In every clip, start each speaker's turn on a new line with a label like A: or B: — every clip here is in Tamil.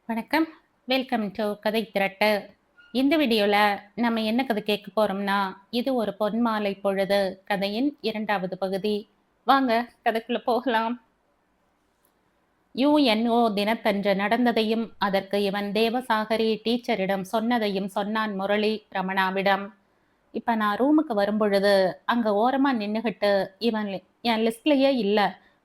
A: வணக்கம். வெல்கம் டு கதை திரட்டு. இந்த வீடியோல நம்ம என்ன கதை கேட்க போறோம்னா, இது ஒரு பொன்மாலை பொழுது கதையின் 2வது பகுதி. வாங்க கதைக்குள்ள போகலாம். யுஎன்ஓ தினத்தன்று நடந்ததையும், அதற்கு இவன் தேவசாகரி டீச்சரிடம் சொன்னதையும் சொன்னான் முரளி ரமணாவிடம். இப்ப நான் ரூமுக்கு வரும்பொழுது, அங்க ஓரமா நின்னுகிட்டு, இவன் என் லிஸ்ட்லயே இல்ல.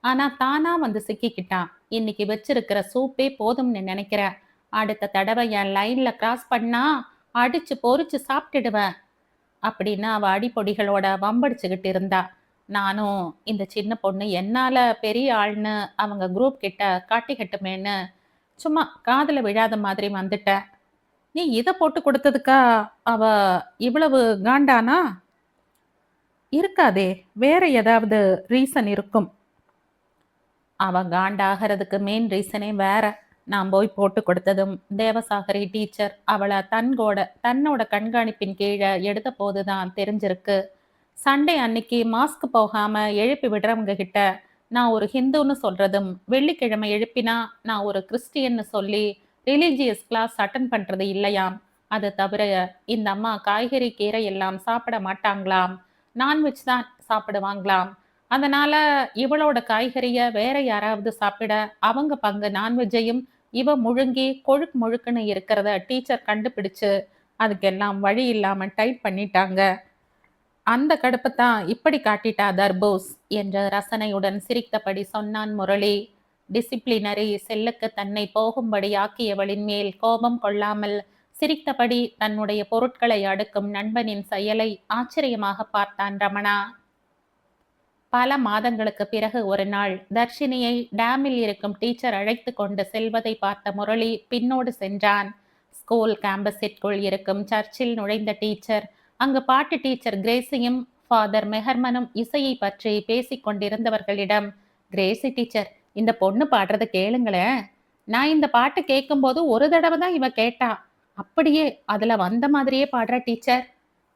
A: ஆனா தானா வந்து சிக்கிக்கிட்டான். இன்னைக்கு வச்சிருக்கிற சூப்பே போதும்னு நெனைக்கிறேன். அடுத்த தடவை என் லைன்ல கிராஸ் பண்ணா, அடிச்சு பொரிச்சு சாப்ட்டுடுவேன். அப்படின்னு அவ அடிப்பொடிகளோட வம்படிச்சுக்கிட்டு இருந்தா. நானும் இந்த சின்ன பொண்ணு என்னால பெரிய ஆள்னு அவங்க குரூப் கிட்ட காட்டிக்கட்டுமேன்னு, சும்மா காதுல விழாத மாதிரி வந்துட்டேன். நீ இத போட்டு குடுத்ததுக்கா அவ இவ்வளவு காண்டானா? இருக்காதே! வேற ஏதாவது ரீசன் இருக்கும். அவ காண்டாகறதுக்கு மெயின் ரீசனே வேற. நான் போய் போட்டு கொடுத்ததும், தேவசாகரி டீச்சர் அவள தன்னோட கண்காணிப்பின் கீழ எடுத்தபோது தான் தெரிஞ்சிருக்கு. சண்டே அன்னைக்கு மாஸ்க் போகாம எழுப்பி விடுறவங்க கிட்ட, நான் ஒரு ஹிந்துன்னு சொல்றதும், வெள்ளிக்கிழமை எழுப்பினா நான் ஒரு கிறிஸ்டியன்னு சொல்லி ரிலிஜியஸ் கிளாஸ் அட்டெண்ட் பண்றது இல்லையாம். அது தவிர இந்த அம்மா காய்கறி, கீரை எல்லாம் சாப்பிட மாட்டாங்களாம். நான்வெஜ் தான் சாப்பிடுவாங்களாம். அதனால இவளோட காய்கறிய வேற யாராவது சாப்பிட, அவங்க பங்கு நான்வெஜ்ஜையும் இவ முழுங்கி கொழுக்கு முழுக்குன்னு இருக்கிறத டீச்சர் கண்டுபிடிச்சு, அதுக்கெல்லாம் வழி இல்லாம டைப் பண்ணிட்டாங்க. அந்த கடுப்பத்தான் இப்படி காட்டிட்டா தர்போஸ் என்ற ரசனையுடன் சிரித்தபடி சொன்னான் முரளி. டிசிப்ளினரி செல்லுக்கு தன்னை போகும்படி ஆக்கியவளின் மேல் கோபம் கொள்ளாமல் சிரித்தபடி தன்னுடைய பொருட்களை அடுக்கும் நண்பனின் செயலை ஆச்சரியமாக பார்த்தான் ரமணா. பல மாதங்களுக்கு பிறகு ஒரு நாள் தர்ஷினியை டேமில் இருக்கும் டீச்சர் அழைத்து கொண்டு செல்வதை பார்த்த முரளி பின்னோடு சென்றான். ஸ்கூல் கேம்பஸிற்குள் இருக்கும் சர்ச்சில் நுழைந்த டீச்சர் அங்கு பாட்டு டீச்சர் கிரேசியும் ஃபாதர் மெஹர்மனும் இசையை பற்றி பேசிக் கொண்டிருந்தவர்களிடம், கிரேசி டீச்சர், இந்த பொண்ணு பாடுறத கேளுங்களேன். நான் இந்த பாட்டு கேட்கும்போது ஒரு தடவை தான் இவ கேட்டா. அப்படியே அதுல வந்த மாதிரியே பாடுற டீச்சர்.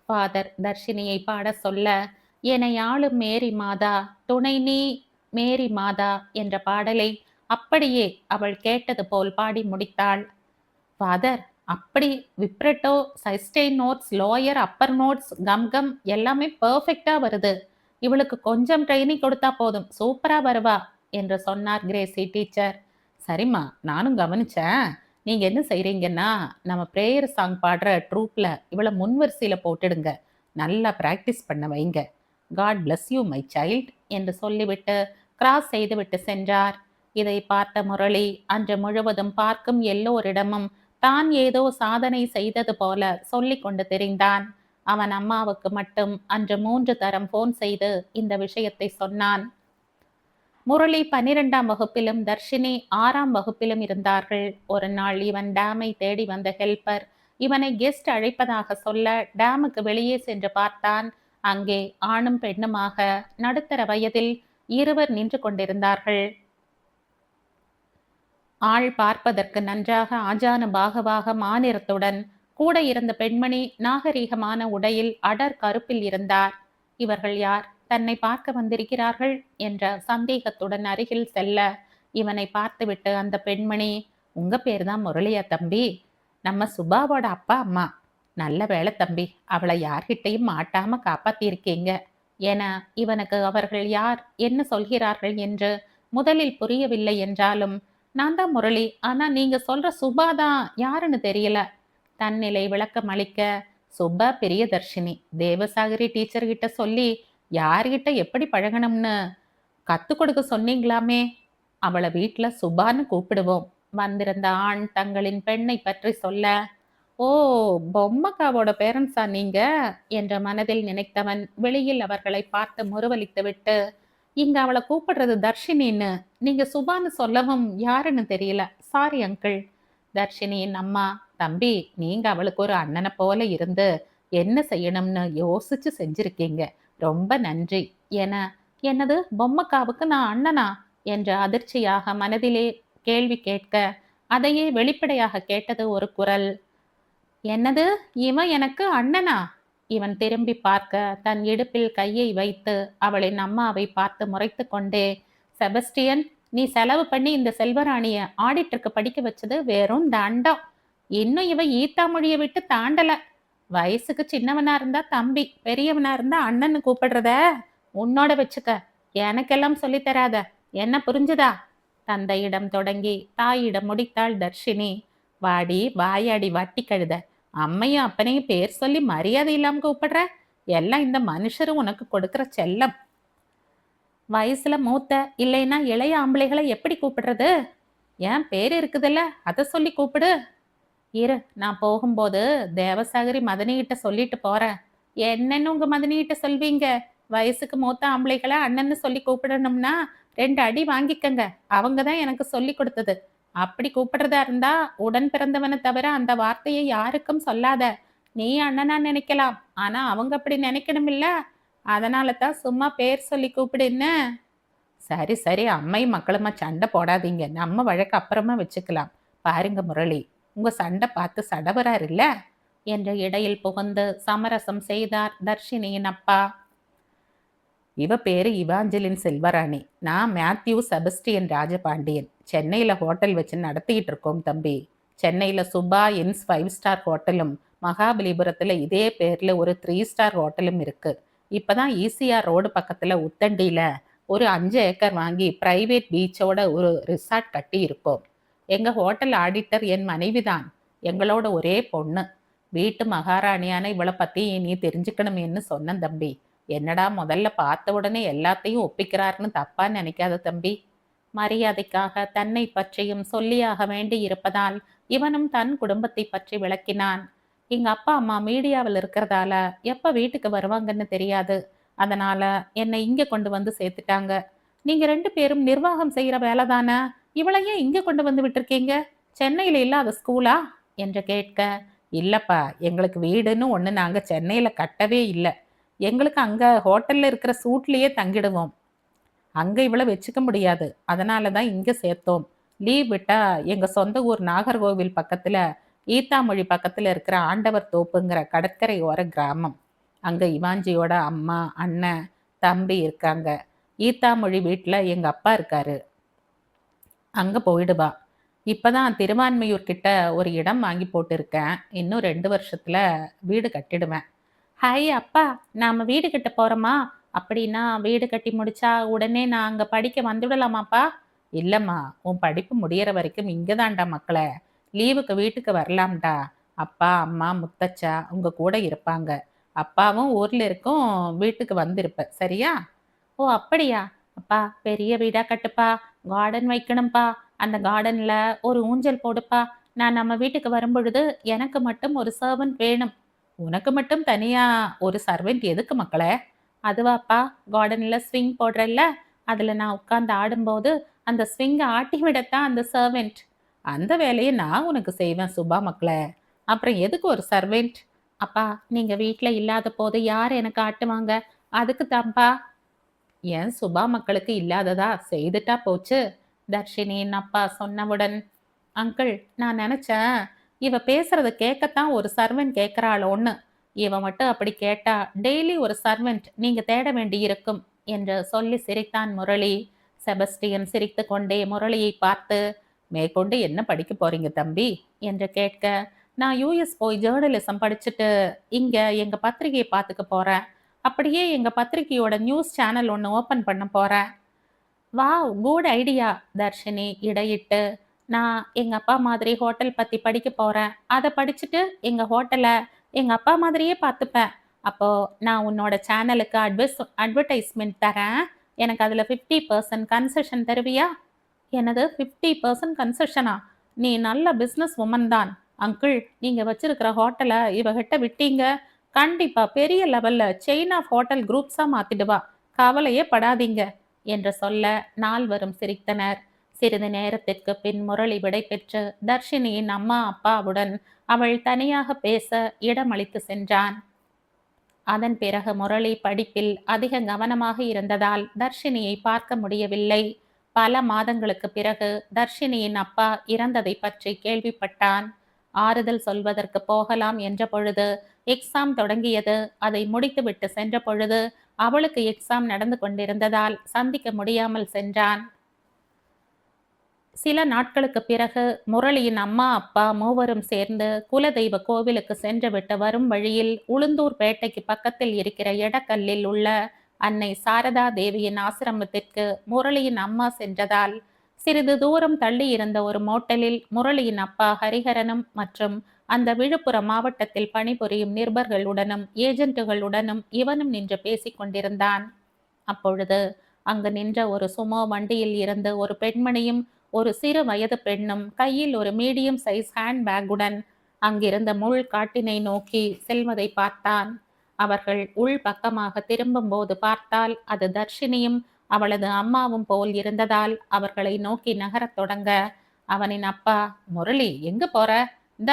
A: ஃபாதர் தர்ஷினியை பாட சொல்ல, என்னை ஆளும் மேரி மாதா துணை நீ மேரி மாதா என்ற பாடலை அப்படியே அவள் கேட்டது போல் பாடி முடித்தாள். ஃபாதர், அப்படி vibrato, sustain notes, lower, upper notes, கம் கம் எல்லாமே பெர்ஃபெக்ட்டா வருது. இவளுக்கு கொஞ்சம் ட்ரைனிங் கொடுத்தா போதும், சூப்பரா வருவா என்று சொன்னார் கிரேசி டீச்சர். சரிம்மா, நானும் கவனிச்சேன். நீங்க என்ன செய்றீங்கன்னா, நம்ம பிரேயர் சாங் பாடுற ட்ரூப்ல இவள முன்வரிசையில போட்டுடுங்க. நல்லா பிராக்டிஸ் பண்ண வைங்க. God bless you my child என்று சொல்லிவிட்டு கிராஸ் செய்துவிட்டு சென்றார். இதை பார்த்த முரளி அன்று முழுவதும் பார்க்கும் எல்லோரிடமும் தான் ஏதோ சாதனை செய்தது போல சொல்லிக் கொண்டு திரிந்தான். அவன் அம்மாவுக்கு மட்டும் அன்று 3 தரம் போன் செய்து இந்த விஷயத்தை சொன்னான். முரளி 12ஆம் வகுப்பிலும் தர்ஷினி 6ஆம் வகுப்பிலும் இருந்தார்கள். ஒரு நாள் இவன் டேமை தேடி வந்த ஹெல்பர் இவனை கெஸ்ட் அழைப்பதாக சொல்ல டேமுக்கு வெளியே சென்று பார்த்தான். அங்கே ஆணும் பெண்ணுமாக நடுத்தர வயதில் இருவர் நின்று கொண்டிருந்தார்கள். ஆள் பார்ப்பதற்கு நன்றாக ஆஜானு பாகவாக மாநிறத்துடன், கூட இருந்த பெண்மணி நாகரீகமான உடையில் அடர் கருப்பில் இருந்தார். இவர்கள் யார்? தன்னை பார்க்க வந்திருக்கிறார்கள் என்ற சந்தேகத்துடன் அருகில் செல்ல, இவனை பார்த்துவிட்டு அந்த பெண்மணி, உங்க பேர் தான் முரளியா தம்பி? நம்ம சுபாவோட அப்பா அம்மா. நல்ல வேலை தம்பி, அவளை யார்கிட்டையும் மாட்டாம காப்பாத்திருக்கீங்க என இவனுக்கு அவர்கள் யார், என்ன சொல்கிறார்கள் என்று முதலில் புரியவில்லை என்றாலும், நான் தான் முரளி, ஆனா நீங்க சொல்ற சுபா தான் யாருன்னு தெரியல. தன்னிலை விளக்கம் அளிக்க, சுபா பிரியதர்ஷினி, தேவசாகரி டீச்சர் கிட்ட சொல்லி யார்கிட்ட எப்படி பழகணும்னு கத்து கொடுக்க சொன்னீங்களாமே. அவளை வீட்டுல சுபான்னு கூப்பிடுவோம். வந்திருந்த ஆண் தங்களின் பெண்ணை பற்றி சொல்ல, ஓ, பொம்மக்காவோட பேரண்ட்ஸா நீங்க என்ற மனதில் நினைத்தவன் வெளியில் அவர்களை பார்த்து முறுவலித்து விட்டு, இங்க அவளை கூப்பிடுறது தர்ஷினின்னு நீங்க சுபான்னு சொல்லவும் யாருன்னு தெரியல, சாரி அங்கிள். தர்ஷினியின் அம்மா, தம்பி, நீங்க அவளுக்கு ஒரு அண்ணனை போல இருந்து என்ன செய்யணும்னு யோசிச்சு செஞ்சிருக்கீங்க, ரொம்ப நன்றி என, என்னது பொம்மக்காவுக்கு நான் அண்ணனா என்ற அதிர்ச்சியாக மனதிலே கேள்வி கேட்க, அதையே வெளிப்படையாக கேட்டது ஒரு குரல். என்னது, இவன் எனக்கு அண்ணனா? இவன் திரும்பி பார்க்க தன் இடுப்பில் கையை வைத்து அவளின் அம்மாவை பார்த்து முறைத்து கொண்டே, செபஸ்டியன், நீ செலவு பண்ணி இந்த செல்வராணிய ஆடிட்டருக்கு படிக்க வச்சது வெறும் தண்டம். இன்னும் இவ ஈத்தா மொழிய விட்டு தாண்டல. வயசுக்கு சின்னவனா இருந்தா தம்பி, பெரியவனா இருந்தா அண்ணன்னு கூப்பிடுறத உன்னோட வச்சுக்க. எனக்கெல்லாம் சொல்லித் தராத. என்ன புரிஞ்சுதா? தந்தையிடம் தொடங்கி தாயிடம் முடித்தாள் தர்ஷினி. வாடி வாயாடி வட்டி கழுத. அம்மையும் அப்பனையும் பேர் சொல்லி மரியாதை இல்லாம கூப்பிடுற. எல்லாம் இந்த மனுஷரும் உனக்கு கொடுக்கிற செல்லம். வயசுல மூத்த இல்லைன்னா இளைய ஆம்பளைகளை எப்படி கூப்பிடுறது? என் பேர் இருக்குதுல்ல, அதை சொல்லி கூப்பிடு. இரு, நான் போகும்போது தேவசாகரி மதனிகிட்ட சொல்லிட்டு போறேன். என்னன்னு உங்க மதனிகிட்ட சொல்வீங்க? வயசுக்கு மூத்த ஆம்பளைகளை அண்ணன்னு சொல்லி கூப்பிடணும்னா 2 அடி வாங்கிக்கங்க. அவங்க தான் எனக்கு சொல்லி கொடுத்தது. அப்படி கூப்பிடுறதா இருந்தா உடன் பிறந்தவனை தவிர அந்த வார்த்தையை யாருக்கும் சொல்லாத. நீ அண்ணனா நினைக்கலாம், ஆனா அவங்க அப்படி நினைக்கணும் இல்ல. அதனால தான் சும்மா பேர் சொல்லி கூப்பிடுன்னு. சரி சரி, அம்மை மக்களுமா சண்டை போடாதீங்க. நம்ம வழக்கு அப்புறமா வச்சுக்கலாம். பாருங்க முரளி, உங்க சண்டை பார்த்து சடவரார் இல்ல என்று இடையில் புகுந்து சமரசம் செய்தார் தர்ஷினியின் அப்பா. இவ பேரு இவாஞ்சலின் செல்வராணி. நான் மேத்யூ செபஸ்டியன் ராஜபாண்டியன். சென்னையில ஹோட்டல் வச்சு நடத்திக்கிட்டு இருக்கோம் தம்பி. சென்னையில சுபா இன்ஸ் 5 ஸ்டார் ஹோட்டலும், மகாபலிபுரத்துல இதே பேர்ல ஒரு 3 ஸ்டார் ஹோட்டலும் இருக்கு. இப்பதான் ஈசிஆர் ரோடு பக்கத்துல உத்தண்டியில ஒரு 5 ஏக்கர் வாங்கி பிரைவேட் பீச்சோட ஒரு ரிசார்ட் கட்டி இருக்கோம். எங்க ஹோட்டல் ஆடிட்டர் என் மனைவிதான். எங்களோட ஒரே பொண்ணு. வீட்டு மகாராணியான இவளை பத்தி நீ தெரிஞ்சுக்கணுமேன்னு சொன்னேன் தம்பி. என்னடா முதல்ல பார்த்த உடனே எல்லாத்தையும் ஒப்பிக்கிறாருன்னு தப்பா நினைக்காத தம்பி. மரியாதைக்காக தன்னை பற்றியும் சொல்லியாக வேண்டி இருப்பதால் இவனும் தன் குடும்பத்தை பற்றி விளக்கினான். எங்க அப்பா அம்மா மீடியாவில் இருக்கிறதால எப்ப வீட்டுக்கு வருவாங்கன்னு தெரியாது. அதனால என்னை இங்க கொண்டு வந்து சேர்த்துட்டாங்க. நீங்க 2 பேரும் நிர்வாகம் செய்யற வேலை தானே, இவளையே இங்க கொண்டு வந்து விட்டுருக்கீங்க? சென்னையில இல்லாத ஸ்கூலா என்று கேட்க, இல்லப்பா, எங்களுக்கு வீடுன்னு ஒண்ணு நாங்க சென்னையில கட்டவே இல்லை. எங்களுக்கு அங்க ஹோட்டல்ல இருக்கிற சூட்லயே தங்கிடுவோம். அங்க இவளை வச்சுக்க முடியாது. அதனால தான் இங்க சேர்த்தோம். லீவ் விட்டா எங்க சொந்த ஊர் நாகர்கோவில் பக்கத்துல ஈத்தாமொழி பக்கத்துல இருக்கிற ஆண்டவர் தோப்புங்கிற கடற்கரை ஓர கிராமம். அங்க இவாஞ்சியோட அம்மா, அண்ணன், தம்பி இருக்காங்க. ஈத்தாமொழி வீட்டுல எங்க அப்பா இருக்காரு. அங்க போயிடுவா. இப்பதான் திருவான்மையூர் கிட்ட ஒரு இடம் வாங்கி போட்டிருக்கேன். இன்னும் 2 வருஷத்துல வீடு கட்டிடுவேன். ஹாய் அப்பா, நாம வீடு கட்ட போறோமா? அப்படின்னா வீடு கட்டி முடிச்சா உடனே நான் அங்க படிக்க வந்துவிடலாமாப்பா? இல்லம்மா, உன் படிப்பு முடியற வரைக்கும் இங்கதான்டா மக்களே. லீவுக்கு வீட்டுக்கு வரலாம்டா. அப்பா அம்மா முத்தச்சா உங்க கூட இருப்பாங்க. அப்பாவும் ஊர்ல இருக்கும், வீட்டுக்கு வந்திருப்ப. சரியா? ஓ அப்படியா? அப்பா பெரிய வீடா கட்டுப்பா. கார்டன் வைக்கணும்ப்பா. அந்த கார்டன்ல ஒரு ஊஞ்சல் போடுப்பா. நான் நம்ம வீட்டுக்கு வரும்பொழுது எனக்கு மட்டும் ஒரு சர்வன்ட் வேணும். உனக்கு மட்டும் தனியா ஒரு சர்வெண்ட் எதுக்கு மக்களே? அதுவாப்பா, கார்டன்ல ஸ்விங் போடுறல்ல, அதுல நான் உட்கார்ந்து ஆடும்போது அந்த ஸ்விங்கை ஆட்டி விடத்தான் அந்த சர்வெண்ட். அந்த வேலையை நான் உனக்கு செய்வேன் சுபா மக்களே. அப்புறம் எதுக்கு ஒரு சர்வெண்ட்? அப்பா, நீங்க வீட்ல இல்லாத போது யார் எனக்கு ஆட்டுவாங்க? அதுக்கு தான்ப்பா. ஏன் சுபா மக்களுக்கு இல்லாததா? செய்துட்டா போச்சு. தர்ஷினியின் அப்பா சொன்னவுடன், அங்கிள், நான் நினைச்சேன் இவ பேசுறத கேட்கத்தான் ஒரு சர்வெண்ட் கேட்கிறாளோன்னு. இவ மட்டும் அப்படி கேட்டா டெய்லி ஒரு சர்வெண்ட் நீங்க தேட வேண்டி இருக்கும் என்று சொல்லி சிரித்தான் முரளி. செபஸ்டியன் சிரித்து கொண்டே முரளியை பார்த்து, மேற்கொண்டு என்ன படிக்க போறீங்க தம்பி என்று கேட்க, நான் யூஎஸ் போய் ஜேர்னலிசம் படிச்சுட்டு இங்க எங்க பத்திரிகையை பார்த்துக்க போறேன். அப்படியே எங்க பத்திரிகையோட நியூஸ் சேனல் ஒன்று ஓபன் பண்ண போறேன். Wow, good idea. தர்ஷினி இடையிட்டு, நான் எங்க அப்பா மாதிரி ஹோட்டல் பத்தி படிக்க போறேன். அதை படிச்சுட்டு எங்க ஹோட்டலை எங்க அப்பா மாதிரியே பார்த்துப்பேன். அப்போ நான் உன்னோட சேனலுக்கு அட்வர்டைஸ்மெண்ட் தரேன். எனக்கு அதுல 50% கன்செஷன் தருவியா? எனது 50% கன்செஷனா? நீ நல்ல பிசினஸ் உமன் தான். அங்கிள், நீங்க வச்சிருக்கிற ஹோட்டலை இவகிட்ட விட்டீங்க, கண்டிப்பா பெரிய லெவல்ல செயின் ஆஃப் ஹோட்டல் குரூப்ஸா மாத்திடுவா. கவலையே படாதீங்க என்று சொல்ல நால்வரும் சிரித்தனர். சிறிது நேரத்திற்கு பின் முரளி விடை பெற்று தர்ஷினியின் அம்மா அப்பாவுடன் அவள் தனியாக பேச இடமளித்து சென்றான். அதன் பிறகு முரளி படிப்பில் அதிக கவனமாக இருந்ததால் தர்ஷினியை பார்க்க முடியவில்லை. பல மாதங்களுக்கு பிறகு தர்ஷினியின் அப்பா இறந்ததை பற்றி கேள்விப்பட்டான். ஆறுதல் சொல்வதற்கு போகலாம் என்ற பொழுது எக்ஸாம் தொடங்கியது. அதை முடித்துவிட்டு சென்ற பொழுது அவளுக்கு எக்ஸாம் நடந்து கொண்டிருந்ததால் சந்திக்க முடியாமல் சென்றான். சில நாட்களுக்கு பிறகு முரளியின் அம்மா அப்பா மூவரும் சேர்ந்து குலதெய்வ கோவிலுக்கு சென்றுவிட்டு வரும் வழியில் உளுந்தூர் பேட்டைக்கு பக்கத்தில் இருக்கிற எடக்கல்லில் உள்ள அன்னை சாரதா தேவியின் ஆசிரமத்திற்கு முரளியின் அம்மா சென்றதால் சிறிது தூரம் தள்ளி இருந்த ஒரு மோட்டலில் முரளியின் அப்பா ஹரிஹரனும் மற்றும் அந்த விழுப்புரம் மாவட்டத்தில் பணிபுரியும் நிருபர்களுடனும் ஏஜென்ட்டுகளுடனும் இவனும் நின்று பேசிக் கொண்டிருந்தான். அப்பொழுது அங்கு நின்ற ஒரு சுமோ வண்டியில் இருந்து ஒரு பெண்மணியும் ஒரு சிறு வயது பெண்ணும் கையில் ஒரு மீடியம் சைஸ் ஹேண்ட் பேக்குடன் அங்கிருந்த முள் காட்டினை நோக்கி செல்வதை பார்த்தான். அவர்கள் உள் பக்கமாக திரும்பும்போது பார்த்தால் அது தர்ஷினியும் அவளது அம்மாவும் போல் இருந்ததால் அவர்களை நோக்கி நகரத் தொடங்க அவனின் அப்பா, முரளி எங்க போற?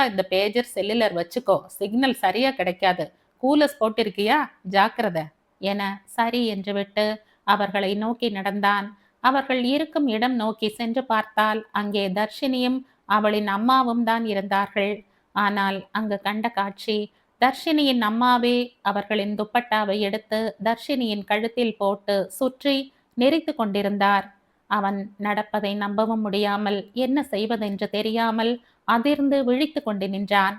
A: இந்த பேஜர் செல்லுலர் வச்சுக்கோ, சிக்னல் சரியா கிடைக்காது, கூலஸ் போட்டிருக்கியா, ஜாக்கிரதை என சரி என்று விட்டு அவர்களை நோக்கி நடந்தான். அவர்கள் இருக்கும் இடம் நோக்கி சென்று பார்த்தால் அங்கே தர்ஷினியும் அவளின் அம்மாவும் தான் இருந்தார்கள். ஆனால் அங்கு கண்ட காட்சி, தர்ஷினியின் அம்மாவே அவர்களின் துப்பட்டாவை எடுத்து தர்ஷினியின் கழுத்தில் போட்டு சுற்றி நெரித்து கொண்டிருந்தார். அவன் நடப்பதை நம்பவும் முடியாமல் என்ன செய்வதென்று தெரியாமல் அதிர்ந்து விழித்து கொண்டு நின்றான்.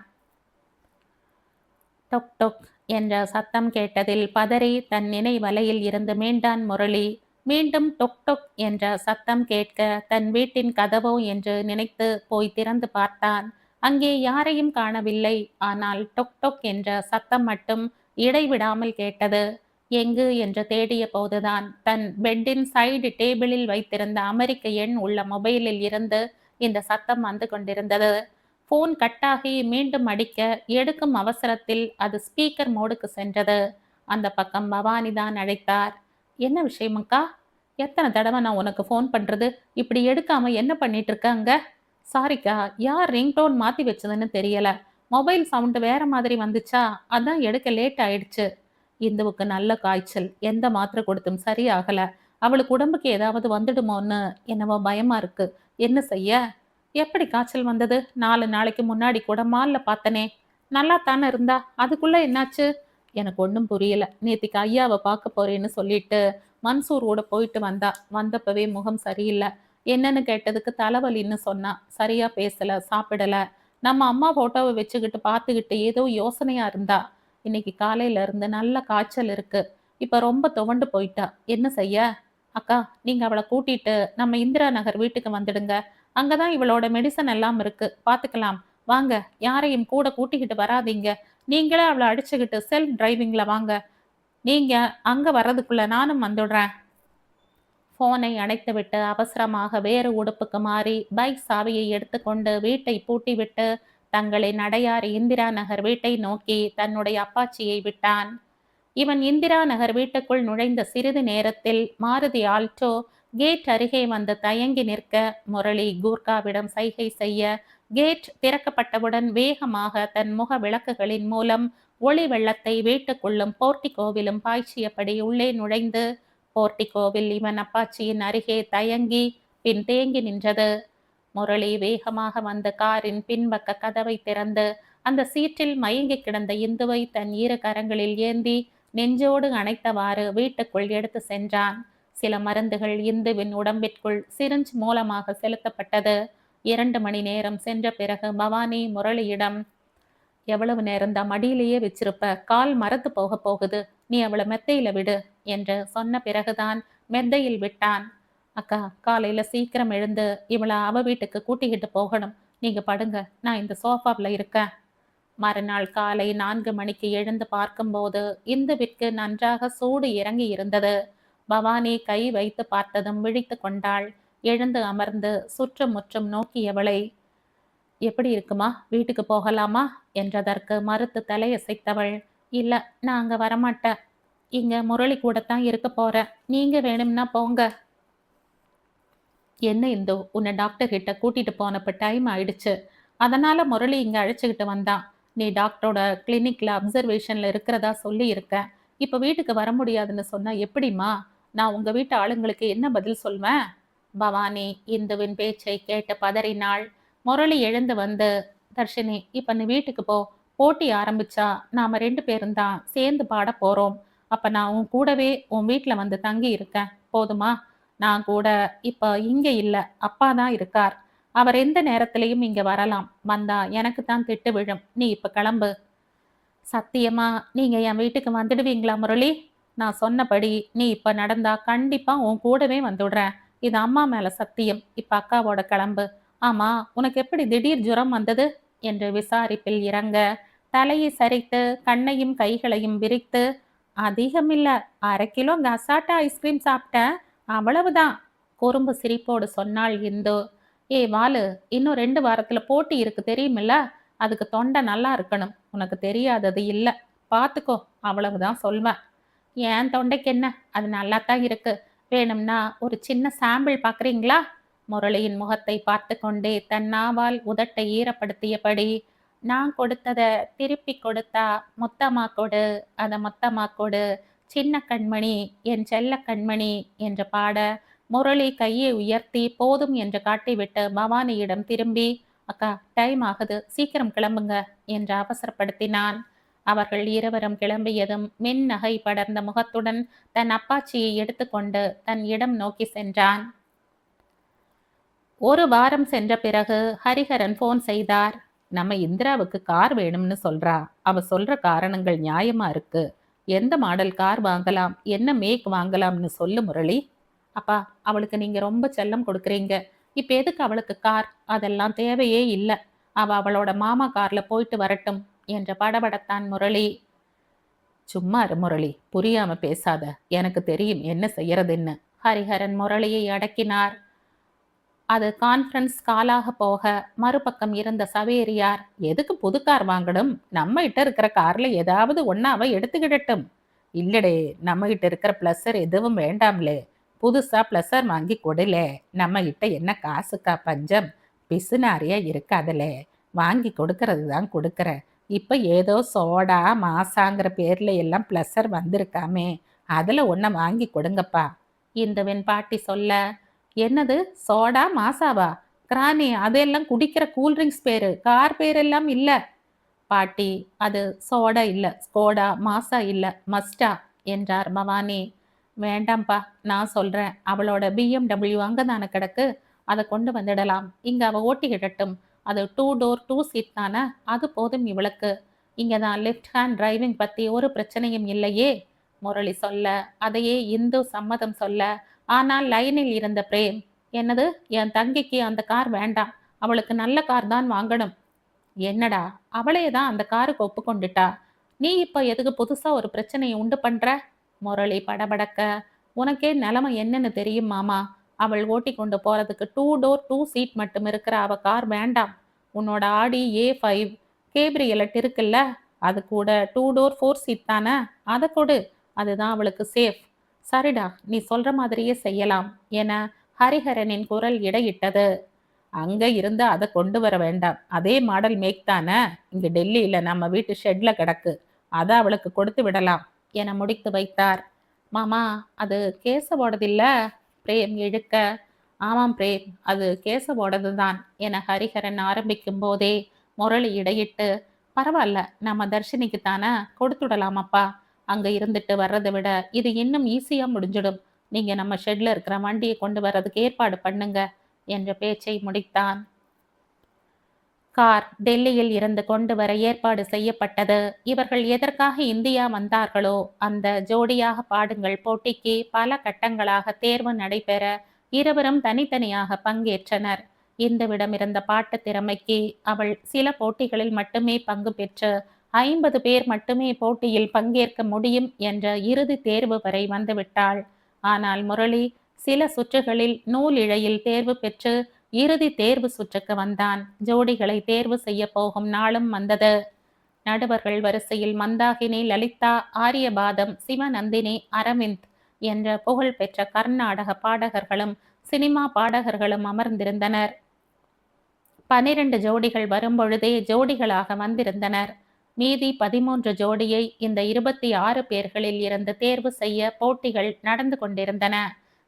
A: டொக் டொக் என்ற சத்தம் கேட்டதில் பதறி தன் நினைவலையில் இருந்து மீண்டான் முரளி. மீண்டும் டொக் டொக் என்ற சத்தம் கேட்க தன் வீட்டின் கதவோ என்று நினைத்து போய் திறந்து பார்த்தான். அங்கே யாரையும் காணவில்லை. ஆனால் டொக் டொக் என்ற சத்தம் மட்டும் இடைவிடாமல் கேட்டது. எங்கு என்று தேடிய போதுதான் தன் பெட்டின் சைடு டேபிளில் வைத்திருந்த அமெரிக்க எண் உள்ள மொபைலில் இருந்து இந்த சத்தம் வந்து கொண்டிருந்தது. போன் கட்டாகி மீண்டும் அடிக்க எடுக்கும் அவசரத்தில் அது ஸ்பீக்கர் மோடுக்கு சென்றது. அந்த பக்கம் பவானி தான் அழைத்தார். என்ன விஷயமுக்கா? எத்தனை தடவை நான் உனக்கு ஃபோன் பண்றது? இப்படி எடுக்காம என்ன பண்ணிட்டு இருக்க அங்க? சாரிக்கா, யார் ரிங்டோன் மாத்தி வச்சதுன்னு தெரியல. மொபைல் சவுண்டு வேற மாதிரி வந்துச்சா, அதான் எடுக்க லேட் ஆயிடுச்சு. இந்துவுக்கு நல்ல காய்ச்சல், எந்த மாத்திரை கொடுத்தும் சரியாகல. அவளுக்கு உடம்புக்கு ஏதாவது வந்துடுமோன்னு என்னவோ பயமா இருக்கு. என்ன செய்ய? எப்படி காய்ச்சல் வந்தது? 4 நாளைக்கு முன்னாடி கூட மால்ல பார்த்தனே, நல்லா தானே இருந்தா, அதுக்குள்ள என்னாச்சு? எனக்கு ஒன்றும் புரியல. நேத்திக்கு ஐயாவை பார்க்க போறேன்னு சொல்லிட்டு மன்சூர் கூட போயிட்டு வந்தப்பவே முகம் சரியில்லை. என்னன்னு கேட்டதுக்கு தலைவலின்னு சொன்னா. சரியா பேசல, சாப்பிடல. நம்ம அம்மா போட்டோவை வச்சுக்கிட்டு பார்த்துக்கிட்டு ஏதோ யோசனையா இருந்தா. இன்னைக்கு காலையில இருந்து நல்ல காய்ச்சல் இருக்கு. இப்ப ரொம்ப துவண்டு போயிட்டா. என்ன செய்ய? அக்கா, நீங்க அவளை கூட்டிட்டு நம்ம இந்திரா நகர் வீட்டுக்கு வந்துடுங்க. அங்கதான் இவளோட மெடிசன் எல்லாம் இருக்கு, பாத்துக்கலாம். வாங்க, யாரையும் கூட கூட்டிக்கிட்டு வராதீங்க. நீங்களே அவளை அடிச்சுக்கிட்டு செல்ஃப் டிரைவிங்ல வாங்க. நீங்க அங்க வர்றதுக்குள்ள நானும் வந்துடுறேன். போனை அணைத்துவிட்டு அவசரமாக வேறு உடுப்புக்கு மாறி பைக் சாவியை எடுத்துக்கொண்டு வீட்டை பூட்டிவிட்டு தங்களின் அடையாறு இந்திரா நகர் வீட்டை நோக்கி தன்னுடைய அப்பாச்சியை விட்டான். இவன் இந்திரா நகர் வீட்டுக்குள் நுழைந்த சிறிது நேரத்தில் மாருதி ஆல்டோ கேட் அருகே வந்து தயங்கி நிற்க முரளி கூர்காவிடம் சைகை செய்ய கேட் திறக்கப்பட்டவுடன் வேகமாக தன் முக விளக்குகளின் மூலம் ஒளி வெள்ளத்தை வீட்டுக்குள்ளும் போர்ட்டிகோவிலும் பாய்ச்சியபடி உள்ளே நுழைந்து போர்ட்டிகோவில் இவன் அப்பாச்சியின் அருகே தயங்கி பின் தேங்கி நின்றது. முரளி வேகமாக வந்த காரின் பின்பக்க கதவை திறந்து அந்த சீற்றில் மயங்கி கிடந்த இந்துவை தன் இரு கரங்களில் ஏந்தி நெஞ்சோடு அணைத்தவாறு வீட்டுக்குள் எடுத்து சென்றான். சில மருந்துகள் இந்துவின் உடம்பிற்குள் சிரிஞ்ச் மூலமாக செலுத்தப்பட்டது. 2 மணி நேரம் சென்ற பிறகு பவானி முரளியிடம், எவ்வளவு நேரம்தான் மடியிலேயே வச்சிருப்ப, கால் மரத்து போக போகுது, நீ அவளை மெத்தையில விடு என்று சொன்ன பிறகுதான் மெத்தையில் விட்டான். அக்கா, காலையில சீக்கிரம் எழுந்து இவளை அவ வீட்டுக்கு கூட்டிக்கிட்டு போகணும். நீங்க படுங்க, நான் இந்த சோஃபாவில் இருக்கேன். மறுநாள் காலை 4 மணிக்கு எழுந்து பார்க்கும்போது இந்துவிற்கு நன்றாக சூடு இறங்கி இருந்தது. பவானி கை வைத்து பார்த்ததும் விழித்து கொண்டாள். எழுந்து அமர்ந்து சுற்றும் முற்றும் நோக்கியவளை, எப்படி இருக்குமா, வீட்டுக்கு போகலாமா என்றதற்கு மறுத்து தலையசைத்தவள், இல்ல, நான் அங்க வரமாட்டேன். இங்க முரளி கூடத்தான் இருக்க போறேன். நீங்க வேணும்னா போங்க. என்ன இந்து, உன்னை டாக்டர் கிட்ட கூட்டிட்டு போனப்ப டைம் ஆயிடுச்சு. அதனால முரளி இங்க அழைச்சுக்கிட்டு வந்தான். நீ டாக்டரோட கிளினிக்ல அப்சர்வேஷன்ல இருக்கிறதா சொல்லி இருக்க. இப்ப வீட்டுக்கு வர முடியாதுன்னு சொன்னா எப்படிமா? நான் உங்க வீட்டு ஆளுங்களுக்கு என்ன பதில் சொல்வேன்? பவானி இந்துவின் பேச்சை கேட்டு பதறினாள். முரளி எழுந்து வந்து, தர்ஷினி, இப்ப நீ வீட்டுக்கு போ. போட்டி ஆரம்பிச்சா நாம 2 பேரும் தான் சேர்ந்து பாட போறோம். அப்ப நான் உன் கூடவே உன் வீட்டுல வந்து தங்கி இருக்கேன், போதுமா? நான் கூட இப்ப இங்க இல்ல. அப்பா தான் இருக்கார். அவர் எந்த நேரத்திலயும் இங்க வரலாம். வந்தா எனக்கு தான் திட்டு விழும். நீ இப்ப கிளம்பு. சத்தியமா நீங்க என் வீட்டுக்கு வந்துடுவீங்களா முரளி? நான் சொன்னபடி நீ இப்ப நடந்தா கண்டிப்பா உன் கூடவே வந்துடுறேன். இது அம்மா மேல சத்தியம். இப்ப அக்காவோட கிளம்பு. ஆமா, உனக்கு எப்படி திடீர் ஜுரம் வந்தது? என்று விசாரிப்பில் இறங்க, தலையை சரித்து, கண்ணையும் கைகளையும் விரித்து, அதிகமில்ல. 1/2 கிலோ கசாட்டா ஐஸ்கிரீம் சாப்பிட்டேன். அவ்வளவுதான். குறும்பு சிரிப்போடு சொன்னாள் இந்து. ஏய் வாலு, இன்னும் 2 வாரத்துல போட்டி இருக்கு தெரியுமில்ல? அதுக்கு தொண்டை நல்லா இருக்கணும். உனக்கு தெரியாதது இல்ல. பாத்துக்கோ. அவ்வளவுதான் சொல்வேன். என் தொண்டைக்கு என்ன? அது நல்லாத்தான் இருக்கு. வேணும்னா ஒரு சின்ன சாம்பிள் பார்க்குறீங்களா? முரளியின் முகத்தை பார்த்து கொண்டே தன் நாவால் உதட்டை ஈரப்படுத்தியபடி, நான் கொடுத்தத திருப்பி கொடுத்தா மொத்தமா கொடு, அத மொத்தமா கொடு, சின்ன கண்மணி, என் செல்ல கண்மணி என்று பாட, முரளி கையை உயர்த்தி போதும் என்று காட்டிவிட்டு பவானியிடம் திரும்பி, அக்கா டைம் ஆகுது, சீக்கிரம் கிளம்புங்க என்று அவசரப்படுத்தினான். அவர்கள் இருவரும் கிளம்பியதும் நகை படர்ந்த முகத்துடன் தன் அப்பாச்சியை எடுத்துக்கொண்டு தன் இடம் நோக்கி சென்றான். ஒரு வாரம் சென்ற பிறகு ஹரிஹரன் போன் செய்தார். நம்ம இந்திராவுக்கு கார் வேணும்னு சொல்றா. அவ சொல்ற காரணங்கள் நியாயமா இருக்கு. எந்த மாடல் கார் வாங்கலாம், என்ன மேக் வாங்கலாம்னு சொல்லு முரளி. அப்பா, அவளுக்கு நீங்க ரொம்ப செல்லம் கொடுக்குறீங்க. இப்ப எதுக்கு அவளுக்கு கார்? அதெல்லாம் தேவையே இல்ல. அவ அவளோட மாமா கார்ல போயிட்டு வரட்டும் என்று படபடத்தான் முரளி. சும்மா இரு முரளி, புரியாம பேசாத. எனக்கு தெரியும் என்ன செய்யறதுன்னு. ஹரிஹரன் முரளியை அடக்கினார். அது கான்ஃபரன்ஸ் காலாக போக மறுபக்கம் இருந்த சவேரியார், எதுக்கு புது கார் வாங்கணும்? நம்ம கிட்ட இருக்கிற கார்ல ஏதாவது ஒன்னாவ எடுத்துக்கிடட்டும். இல்லடே, நம்ம கிட்ட இருக்கிற பிளஸர் எதுவும் வேண்டாம்லே. புதுசா பிளஸர் வாங்கி கொடுலே. நம்ம கிட்ட என்ன காசுக்கா பஞ்சம்? பிசுனாரியா இருக்காதலே. வாங்கி கொடுக்கறது தான் கொடுக்கற. இப்ப ஏதோ சோடா மாசாங்கிற பேர்ல எல்லாம் பிளஸர் வந்திருக்காமே, அதுல ஒன்ன வாங்கி கொடுங்கப்பா. இந்துவின் பாட்டி சொல்ல, என்னது சோடா மாசாவா? கிராணி, அதெல்லாம் குடிக்கிற கூல்ட்ரிங்க்ஸ் பேரு, கார் பேரெல்லாம் இல்ல. பாட்டி, அது சோடா இல்ல, ஸ்கோடா, மாசா இல்ல, மஸ்டா என்றார் பவானி. வேண்டாம்ப்பா, நான் சொல்றேன். அவளோட BMW அங்கதானே கிடக்கு. அதை கொண்டு வந்துடலாம். இங்க அவ ஓட்டிக்கிடட்டும். அது 2 டோர் 2 சீட் தானே, அது போதும் இவளுக்கு. இங்க தான் லெஃப்ட் ஹேண்ட் டிரைவிங் பத்தி ஒரு பிரச்சனையும் இல்லையே. முரளி சொல்ல, அதையே இந்து சம்மதம் சொல்ல, ஆனால் லைனில் இருந்த பிரேம், என்னது, என் தங்கிக்கு அந்த கார் வேண்டாம், அவளுக்கு நல்ல கார் தான் வாங்கணும். என்னடா, அவளே தான் அந்த காருக்கு ஒப்புக்கொண்டுட்டா. நீ இப்ப எதுக்கு புதுசா ஒரு பிரச்சனையை உண்டு பண்ற? முரளி படபடக்க, உனக்கே நிலைமை என்னன்னு தெரியும் மாமா. அவள் ஓட்டி கொண்டு போறதுக்கு 2 டோர் 2 சீட் மட்டும் இருக்கிற அவ கார் வேண்டாம். உன்னோட ஆடி A5 கேப்ரியலட் இருக்குல்ல, அது கூட 2 டோர் 4 சீட் தானே, அதை கொடு. அதுதான் அவளுக்கு சேஃப். சரிடா, நீ சொல்ற மாதிரியே செய்யலாம் என ஹரிஹரனின் குரல் இடையிட்டது. அங்க இருந்து அதை கொண்டு வர வேண்டாம். அதே மாடல் மேக் தானே இங்க டெல்லியில நம்ம வீட்டு ஷெட்ல கிடக்கு. அதை அவளுக்கு கொடுத்து விடலாம் என முடித்து வைத்தார். மாமா, அது கேசவோடது இல்ல? பிரேம் இழுக்க, ஆமாம் பிரேம், அது கேசவோடது தான் என ஹரிஹரன் ஆரம்பிக்கும் போதே முரளி இடையிட்டு, பரவாயில்ல, நம்ம தர்ஷினிக்கு தானே கொடுத்துடலாமப்பா. அங்க இருந்துட்டு வர்றதை விட இது இன்னும் ஈஸியா முடிஞ்சிடும். நீங்க நம்ம ஷெட்ல இருக்கிற வண்டியை கொண்டு வர்றதுக்கு ஏற்பாடு பண்ணுங்க என்ற பேச்சை முடித்தான். கார் டெல்லியில் இருந்து கொண்டு வர ஏற்பாடு செய்யப்பட்டது. இவர்கள் எதற்காக இந்தியா வந்தார்களோ அந்த ஜோடியாக பாடுங்கள் போட்டிக்கு பல கட்டங்களாக தேர்வு நடைபெற இருவரும் தனித்தனியாக பங்கேற்றனர். இந்துவிடம் இருந்த பாட்டு திறமைக்கு அவள் சில போட்டிகளில் மட்டுமே பங்கு பெற்று 50 பேர் மட்டுமே போட்டியில் பங்கேற்க முடியும் என்ற இறுதி தேர்வு வரை வந்துவிட்டாள். ஆனால் முரளி சில சுற்றுகளில் நூல் இழையில் தேர்வு பெற்று இறுதி தேர்வு சுற்றுக்கு வந்தான். ஜோடிகளை தேர்வு செய்ய போகும் நாளும் வந்தது. நடுவர்கள் வரிசையில் மந்தாகினி, லலிதா, ஆரியபாதம், சிவநந்தினி, அரவிந்த் என்ற புகழ்பெற்ற கர்நாடக பாடகர்களும் சினிமா பாடகர்களும் அமர்ந்திருந்தனர். 12 ஜோடிகள் வரும்பொழுதே ஜோடிகளாக வந்திருந்தனர். மீதி 13 ஜோடியை இந்த 26 பேர்களில் இருந்து தேர்வு செய்ய போட்டிகள் நடந்து கொண்டிருந்தன.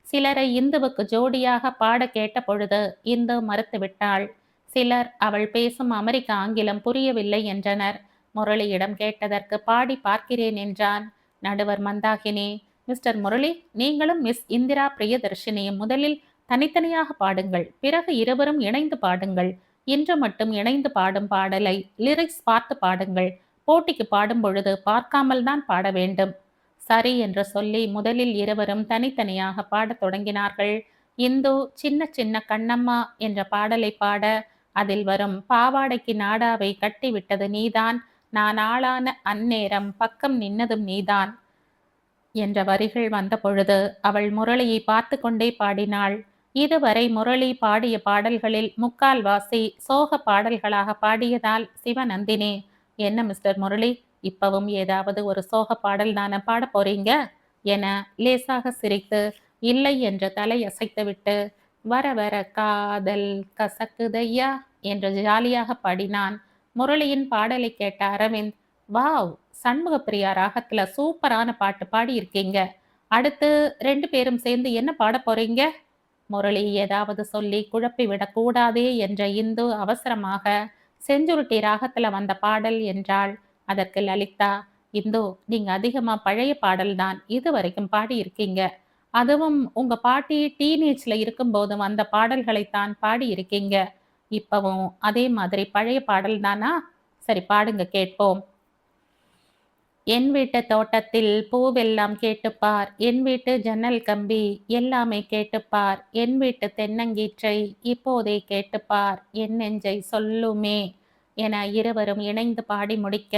A: சிலரை இந்துவுக்கு ஜோடியாக பாட கேட்ட பொழுது இந்து மறுத்துவிட்டாள். சிலர் அவள் பேசும் அமெரிக்க ஆங்கிலம் புரியவில்லை என்றனர். முரளியிடம் கேட்டதற்கு பாடி பார்க்கிறேன் என்றான். நடுவர் மந்தாகினி, மிஸ்டர் முரளி, நீங்களும் மிஸ் இந்திரா பிரியதர்ஷினியும் முதலில் தனித்தனியாக பாடுங்கள், பிறகு இருவரும் இணைந்து பாடுங்கள். இன்று மட்டும் இணைந்து பாடும் பாடலை லிரிக்ஸ் பார்த்து பாடுங்கள். போட்டிக்கு பாடும் பொழுது பார்க்காமல் தான் பாட வேண்டும். சரி என்று சொல்லி முதலில் இருவரும் தனித்தனியாக பாடத் தொடங்கினார்கள். இந்து சின்ன சின்ன கண்ணம்மா என்ற பாடலை பாட, அதில் வரும் பாவாடைக்கு நாடாவை கட்டிவிட்டது நீதான், நான் ஆளான அந்நேரம் பக்கம் நின்னதும் நீதான் என்ற வரிகள் வந்த பொழுது அவள் முரளியை பார்த்து கொண்டே பாடினாள். இதுவரை முரளி பாடிய பாடல்களில் முக்கால்வாசி சோக பாடல்களாக பாடியதால் சிவநந்தினி, என்ன மிஸ்டர் முரளி, இப்பவும் ஏதாவது ஒரு சோக பாடல் தானே பாட போறீங்க என லேசாக சிரித்து இல்லை என்று தலையசைத்துவிட்டு, வர வர காதல் கசக்குதையா என்று ஜாலியாக பாடினான். முரளியின் பாடலை கேட்ட அரவிந்த், வாவ், சண்முகப்பிரியா ராகத்துல சூப்பரான பாட்டு பாடியிருக்கீங்க. அடுத்து 2 பேரும் சேர்ந்து என்ன பாட போறீங்க? முரளி ஏதாவது சொல்லி குழப்பி விடக்கூடாதே என்ற இந்து அவசரமாக செஞ்சுருட்டி ராகத்துல வந்த பாடல் என்றாள். அதற்கு லலிதா, இந்து, நீங்க அதிகமா பழைய பாடல் தான் இது வரைக்கும் பாடியிருக்கீங்க. அதுவும் உங்க பாட்டி டீனேஜ்ல இருக்கும்போது வந்த பாடல்களைத்தான் பாடியிருக்கீங்க. இப்பவும் அதே மாதிரி பழைய பாடல் தானா? சரி, பாடுங்க கேட்போம். என் வீட்டு தோட்டத்தில் பூவெல்லாம் கேட்டுப்பார், என் வீட்டு ஜன்னல் கம்பி எல்லாமே கேட்டுப்பார், என் வீட்டு தென்னங்கீற்றை இப்போதே கேட்டுப்பார், என் நெஞ்சை சொல்லுமே என இருவரும் இணைந்து பாடி முடிக்க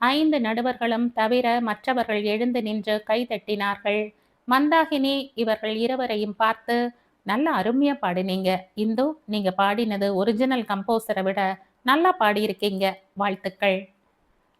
A: 5 நடுவர்களும் தவிர மற்றவர்கள் எழுந்து நின்று கைதட்டினார்கள். மந்தாகினி இவர்கள் இருவரையும் பார்த்து, நல்லா அருமையா பாடினீங்க இந்து, நீங்க பாடினது ஒரிஜினல் கம்போசரை விட நல்லா பாடியிருக்கீங்க, வாழ்த்துக்கள்.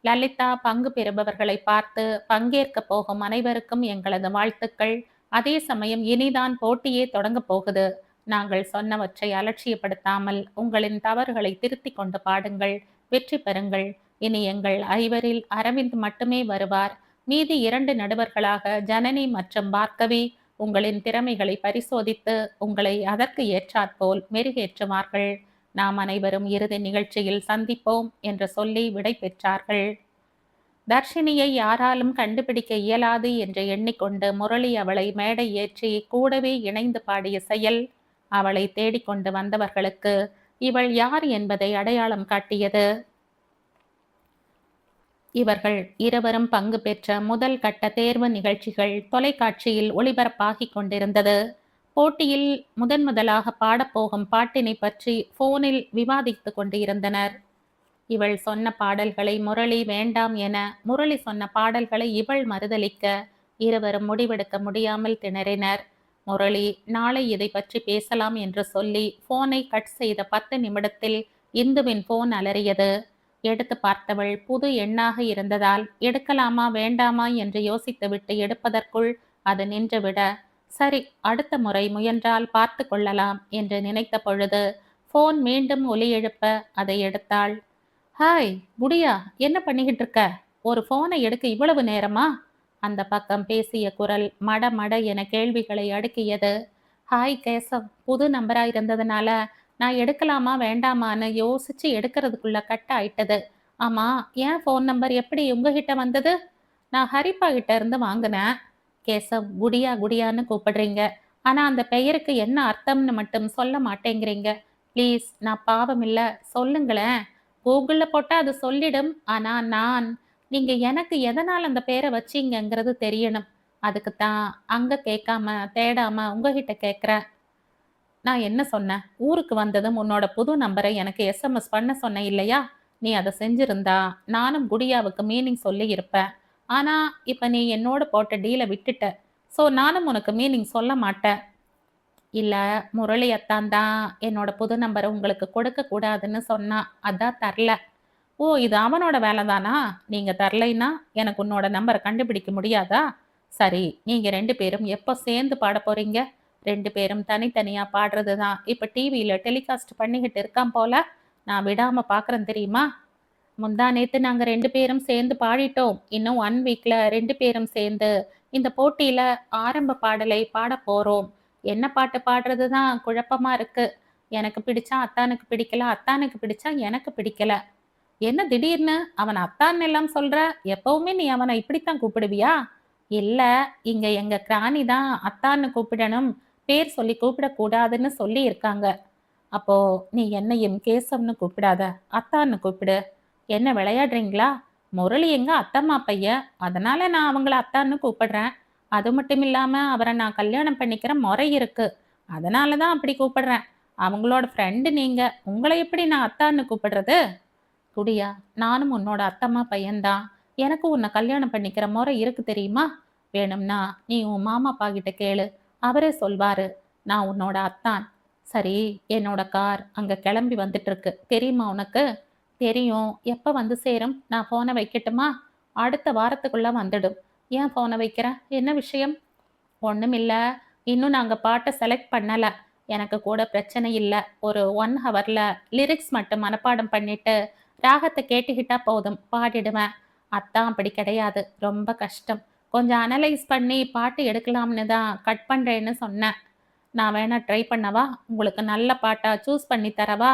A: லலிதா பங்கு பெறுபவர்களை பார்த்து, பங்கேற்க போகும் அனைவருக்கும் எங்களது வாழ்த்துக்கள். அதே சமயம் இனிதான் போட்டியே தொடங்கப் போகுது. நாங்கள் சொன்னவற்றை அலட்சியப்படுத்தாமல் உங்களின் தவறுகளை திருத்திக் கொண்டு பாடுங்கள், வெற்றி பெறுங்கள். இனி எங்கள் 5வரில் அரவிந்த் மட்டுமே வருவார். மீதி 2 நடுவர்களாக ஜனனி மற்றும் பார்கவி உங்களின் திறமைகளை பரிசோதித்து உங்களை அதற்கு ஏற்றாற்போல் மெருகேற்றுவார்கள். நாம் அனைவரும் இறுதி நிகழ்ச்சியில் சந்திப்போம் என்று சொல்லி விடை பெற்றார்கள். தர்ஷினியை யாராலும் கண்டுபிடிக்க இயலாது என்று எண்ணிக்கொண்டு முரளி அவளை மேடை ஏற்றி கூடவே இணைந்து பாடிய செயல் அவளை தேடிக்கொண்டு வந்தவர்களுக்கு இவள் யார் என்பதை அடையாளம் காட்டியது. இவர்கள் இருவரும் பங்கு பெற்ற முதல் கட்ட தேர்வு நிகழ்ச்சிகள் தொலைக்காட்சியில் ஒளிபரப்பாகிக் கொண்டிருந்தது. போட்டியில் முதலாக பாடப்போகும் பாட்டினை பற்றி போனில் விவாதித்து கொண்டு இருந்தனர். இவள் சொன்ன பாடல்களை முரளி வேண்டாம் என, முரளி சொன்ன பாடல்களை இவள் மறுதலிக்க இருவரும் முடிவெடுக்க முடியாமல் திணறினர். முரளி நாளை இதை பற்றி பேசலாம் என்று சொல்லி போனை கட் செய்த 10 நிமிடத்தில் இந்துவின் போன் அலறியது. எடுத்து பார்த்தவள் புது எண்ணாக இருந்ததால் எடுக்கலாமா வேண்டாமா என்று யோசித்துவிட்டு எடுப்பதற்குள் அது நின்றுவிட, சரி, அடுத்த முறை முயன்றால் பார்த்து கொள்ளலாம் என்று நினைத்த பொழுது போன் மீண்டும் ஒலி எழுப்ப அதை எடுத்தாள். ஹாய் குடியா, என்ன பண்ணிக்கிட்டு இருக்க? ஒரு போனை எடுக்க இவ்வளவு நேரமா? அந்த பக்கம் பேசிய குரல் மட மட என கேள்விகளை அடுக்கியது. ஹாய் கேசவ், புது நம்பரா இருந்ததுனால நான் எடுக்கலாமா வேண்டாமான்னு யோசிச்சு எடுக்கிறதுக்குள்ள கட் ஆயிட்டது. ஆமா, ஏன் ஃபோன் நம்பர் எப்படி உங்ககிட்ட வந்தது? நான் ஹரிப்பா கிட்ட இருந்து வாங்கினேன். கேசவ், குடியா குடியான்னு கூப்பிடுறீங்க, ஆனா அந்த பெயருக்கு என்ன அர்த்தம்னு மட்டும் சொல்ல மாட்டேங்கிறீங்க. ப்ளீஸ், நான் பாவம் இல்ல, சொல்லுங்களேன். கூகுள்ல போட்டா அது சொல்லிடும். ஆனா நீங்க எனக்கு எதனால் அந்த பேரை வச்சீங்கங்கிறது தெரியணும். அதுக்குத்தான் அங்க கேட்காம தேடாம உங்ககிட்ட கேட்குறேன். நான் என்ன சொன்னேன்? ஊருக்கு வந்ததும் உன்னோட புது நம்பரை எனக்கு எஸ்எம்எஸ் பண்ண சொன்ன இல்லையா? நீ அதை செஞ்சிருந்தா நானும் குடியாவுக்கு மீனிங் சொல்லி இருப்பேன். ஆனா இப்ப நீ என்னோட போட்ட டீலை விட்டுட்ட. ஸோ நானும் உனக்கு மீனிங் சொல்ல மாட்டேன். இல்ல, முரளி அத்தான் தான் என்னோட புது நம்பரை உங்களுக்கு கொடுக்க கூடாதுன்னு சொன்னான், அதான் தரல. ஓ, இது அவனோட வேலை தானா? நீங்க தரலைன்னா எனக்கு உன்னோட நம்பரை கண்டுபிடிக்க முடியாதா? சரி, நீங்க 2 பேரும் எப்போ சேர்ந்து பாட போறீங்க? 2 பேரும் தனித்தனியா பாடுறது தான் இப்ப டிவியில டெலிகாஸ்ட் பண்ணிக்கிட்டு இருக்கான் போல. நான் விடாம பாக்குறேன் தெரியுமா? முந்தா நேத்து நாங்க 2 பேரும் சேர்ந்து பாடிட்டோம். இன்னும் 1 வீக்ல 2 பேரும் சேர்ந்து இந்த போட்டியில ஆரம்ப பாடலை பாட போறோம். என்ன பாட்டு பாடுறது தான் குழப்பமா இருக்கு. எனக்கு பிடிச்சா அத்தானுக்கு பிடிக்கல, அத்தானுக்கு பிடிச்சா எனக்கு பிடிக்கல. என்ன திடீர்னு அவன் அத்தான் எல்லாம் சொல்ற? எப்பவுமே நீ அவனை இப்படித்தான் கூப்பிடுவியா? இல்ல, இங்க எங்க கிராணி தான் அத்தான்னு கூப்பிடணும், பேர் சொல்லி கூப்பிடக்கூடாதுன்னு சொல்லி இருக்காங்க. அப்போ நீ என்னையும் கேசவ்னு கூப்பிடாத, அத்தான்னு கூப்பிடு. என்ன விளையாடுறீங்களா? முரளி எங்க அத்தம்மா பையன். அதனால நான் அவங்கள அத்தான்னு கூப்பிடுறேன். அது மட்டும் இல்லாம அவரை நான் கல்யாணம் பண்ணிக்கிற முறை இருக்கு. அதனால தான் அப்படி கூப்பிடுறேன். அவங்களோட ஃப்ரெண்டு நீங்க. உங்களை எப்படி நான் அத்தான்னு கூப்பிடுறது? குடியா, நானும் உன்னோட அத்தம்மா பையன்தான். எனக்கு உன்னை கல்யாணம் பண்ணிக்கிற முறை இருக்கு தெரியுமா? வேணும்னா நீ உன் மாமா அப்பா கிட்ட கேளு. அவரே சொல்வாரு. நான் உன்னோட அத்தான். சரி, என்னோட கார் அங்க கிளம்பி வந்துட்டு இருக்கு. தெரியுமா உனக்கு? தெரியும். எப்ப வந்து சேரும்? நான் போனை வைக்கட்டுமா? அடுத்த வாரத்துக்குள்ள வந்துடும். ஏன் போனை வைக்கிற? என்ன விஷயம்? ஒண்ணுமில்ல. இன்னும் நாங்க பாட்ட செலக்ட் பண்ணல. எனக்கு கூட பிரச்சனை இல்ல. ஒரு 1 ஹவர்ல லிரிக்ஸ் மட்டும் மனப்பாடம் பண்ணிட்டு, ராகத்த கேட்டுக்கிட்டா போதும். பாடிடுவேன். அத்தான் அப்படி கிடையாது. ரொம்ப கஷ்டம். கொஞ்சம் அனலைஸ் பண்ணி பாட்டு எடுக்கலாம்னு தான் கட் பண்றேன்னு சொன்னேன். நான் வேணா ட்ரை பண்ணவா? உங்களுக்கு நல்ல பாட்டா சூஸ் பண்ணி தரவா?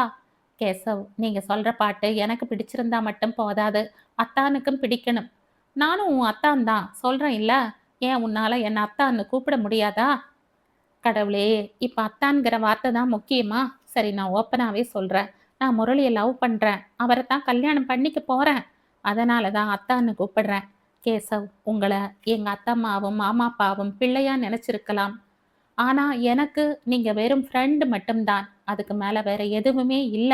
A: கேசவ், நீங்க சொல்ற பாட்டு எனக்கு பிடிச்சிருந்தா மட்டும் போதாது. அத்தானுக்கும் பிடிக்கணும். நானும் உன் அத்தான் தான். சொல்றேன் இல்ல. ஏன் உன்னால என்ன அத்தான்னு கூப்பிட முடியாதா? கடவுளே! இப்ப அத்தான்ங்கிற வார்த்தை தான் முக்கியமா? சரி, நான் ஓப்பனாவே சொல்றேன். நான் முரளிய லவ் பண்றேன். அவர தான் கல்யாணம் பண்ணிக்க போறேன். அதனால தான் அத்தான்னு கூப்பிடுறேன். கேசவ், உங்கள எங்க அத்தம்மாவும், மாமா அப்பாவும் பிள்ளையா நெனச்சிருக்கலாம். ஆனா எனக்கு நீங்க வெறும் ஃப்ரெண்ட் மட்டும் தான். அதுக்கு மேல வேற எதுவுமே இல்ல.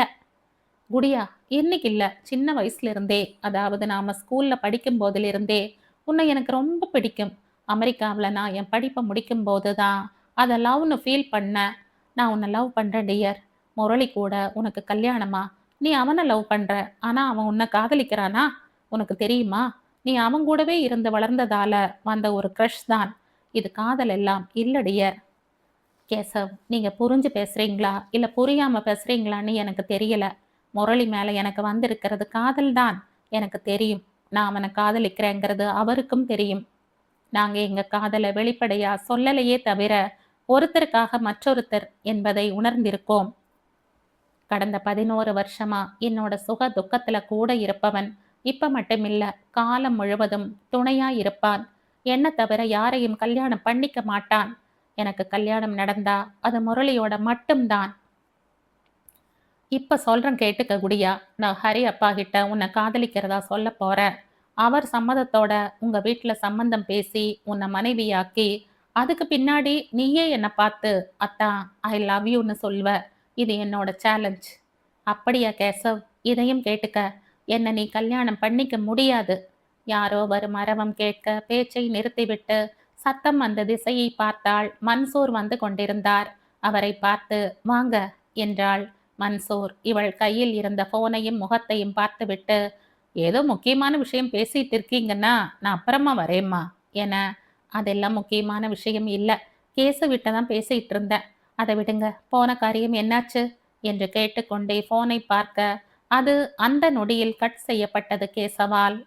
A: குடியா, இன்னைக்கு இல்ல. சின்ன வயசுல இருந்தே, அதாவது நாம ஸ்கூல்ல படிக்கும் போதிலிருந்தே, உன்னை எனக்கு ரொம்ப பிடிக்கும். அமெரிக்காவுல நான் என் படிப்பை முடிக்கும்போது தான் அத லவ்னு ஃபீல் பண்ணேன். நான் உன்னை லவ் பண்றேன் டியர். முரளி கூட உனக்கு கல்யாணமா? நீ அவனை லவ் பண்ற. ஆனா அவன் உன்னை காதலிக்கிறானா? உனக்கு தெரியுமா? நீ அவன் கூடவே இருந்து வளர்ந்ததால வந்த ஒரு க்ரஷ் தான். இது காதல் எல்லாம் இல்ல டியர். கேசவ், நீங்க புரிஞ்சு பேசுறீங்களா? இல்ல புரியாம பேசுறீங்களான்னு எனக்கு தெரியல. முரளி மேல எனக்கு வந்திருக்கிறது காதல் தான். எனக்கு தெரியும். நான் அவனை காதலிக்கிறேங்கிறது அவருக்கும் தெரியும். நாங்க எங்க காதலை வெளிப்படையா சொல்லலையே தவிர, ஒருத்தருக்காக மற்றொருத்தர் என்பதை உணர்ந்திருக்கோம். கடந்த 11 வருஷமா என்னோட சுக துக்கத்துல கூட இருப்பவன், இப்ப மட்டுமில்ல, காலம் முழுவதும் துணையா இருப்பான். என்ன தவிர யாரையும் கல்யாணம் பண்ணிக்க மாட்டான். எனக்கு கல்யாணம் நடந்தா அது முரளியோட மட்டும்தான். இப்ப சொல்றேன் கேட்டுக்க குடியா. நான் ஹரி அப்பா கிட்ட உன்னை காதலிக்கிறதா சொல்ல போறேன். அவர் சம்மதத்தோட உங்க வீட்ல சம்மந்தம் பேசி உன்னை மனைவியாக்கி, அதுக்கு பின்னாடி நீயே என்னை பார்த்து அத்தா ஐ லவ் யூன்னு சொல்வ. இது என்னோட சேலஞ்ச். அப்படியா கேசவ்? இதையும் கேட்டுக்க. என்ன நீ கல்யாணம் பண்ணிக்க முடியாது. யாரோ வரும் அரவம் கேட்க பேச்சை நிறுத்திவிட்டு சத்தம் அந்த திசையை பார்த்தாள். மன்சூர் வந்து கொண்டிருந்தார். அவரை பார்த்து வாங்க என்றாள். மன்சூர் இவள் கையில் இருந்த போனையும் முகத்தையும் பார்த்துவிட்டு, ஏதோ முக்கியமான விஷயம் பேசிட்டு இருக்கீங்கன்னா நான் அப்புறமா வரேம்மா என, அதெல்லாம் முக்கியமான விஷயம் இல்ல, கேசு விட்ட தான் பேசிட்டு இருந்தேன். அதை விடுங்க, போன காரியம் என்னாச்சு என்று கேட்டுக்கொண்டே போனை பார்க்க, அது அந்த நொடியில் கட் செய்யப்பட்டது கேசவால்.